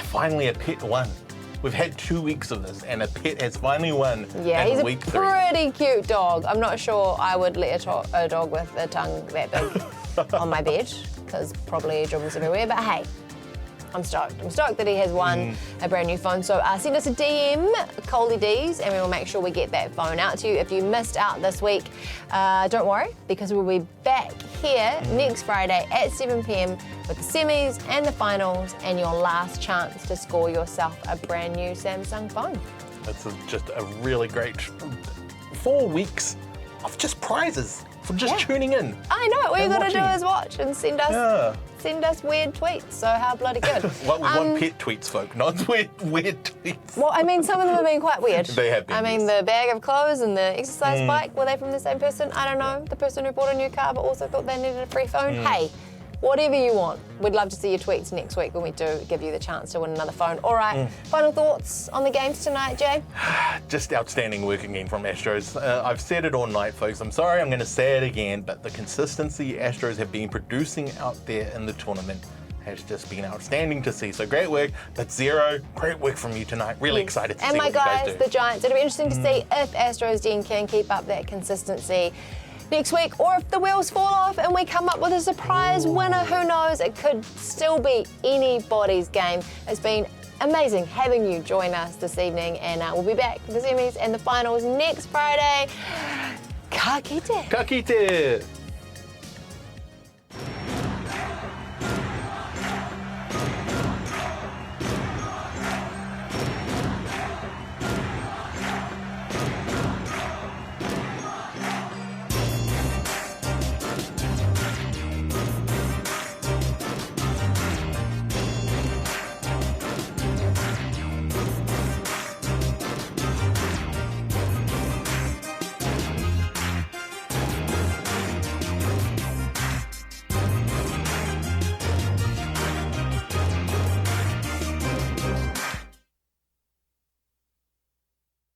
Finally, a pet won. We've had 2 weeks of this, and a pet has finally won. Yeah, in he's week a 3. pretty cute dog. I'm not sure I would let a dog with a tongue that big on my bed, because probably dribbles everywhere. But hey, I'm stoked. I'm stoked that he has won a brand new phone. So send us a DM, Coley D's, and we will make sure we get that phone out to you. If you missed out this week, don't worry, because we'll be back here next Friday at 7 p.m. with the semis and the finals, and your last chance to score yourself a brand new Samsung phone. That's just a really great 4 weeks of just prizes for just tuning in. I know. All you got to do is watch and send us weird tweets. So how bloody good. What we want pet tweets, folk, not weird tweets. Well, I mean, some of them have been quite weird. They have been. I mean, the bag of clothes and the exercise bike, were they from the same person? I don't know. The person who bought a new car but also thought they needed a free phone. Hey, whatever you want. We'd love to see your tweets next week when we do give you the chance to win another phone. All right, final thoughts on the games tonight, Jay? Just outstanding work again from Astros. I've said it all night, folks. I'm sorry I'm going to say it again, but the consistency Astros have been producing out there in the tournament has just been outstanding to see. So great work, but Zero, great work from you tonight. Really excited to see what you guys do. And my guys, the Giants. It'll be interesting to see if Astros Den can keep up that consistency next week, or if the wheels fall off and we come up with a surprise winner. Who knows? It could still be anybody's game. It's been amazing having you join us this evening, and we'll be back for the semis and the finals next Friday. Ka kite. Ka kite.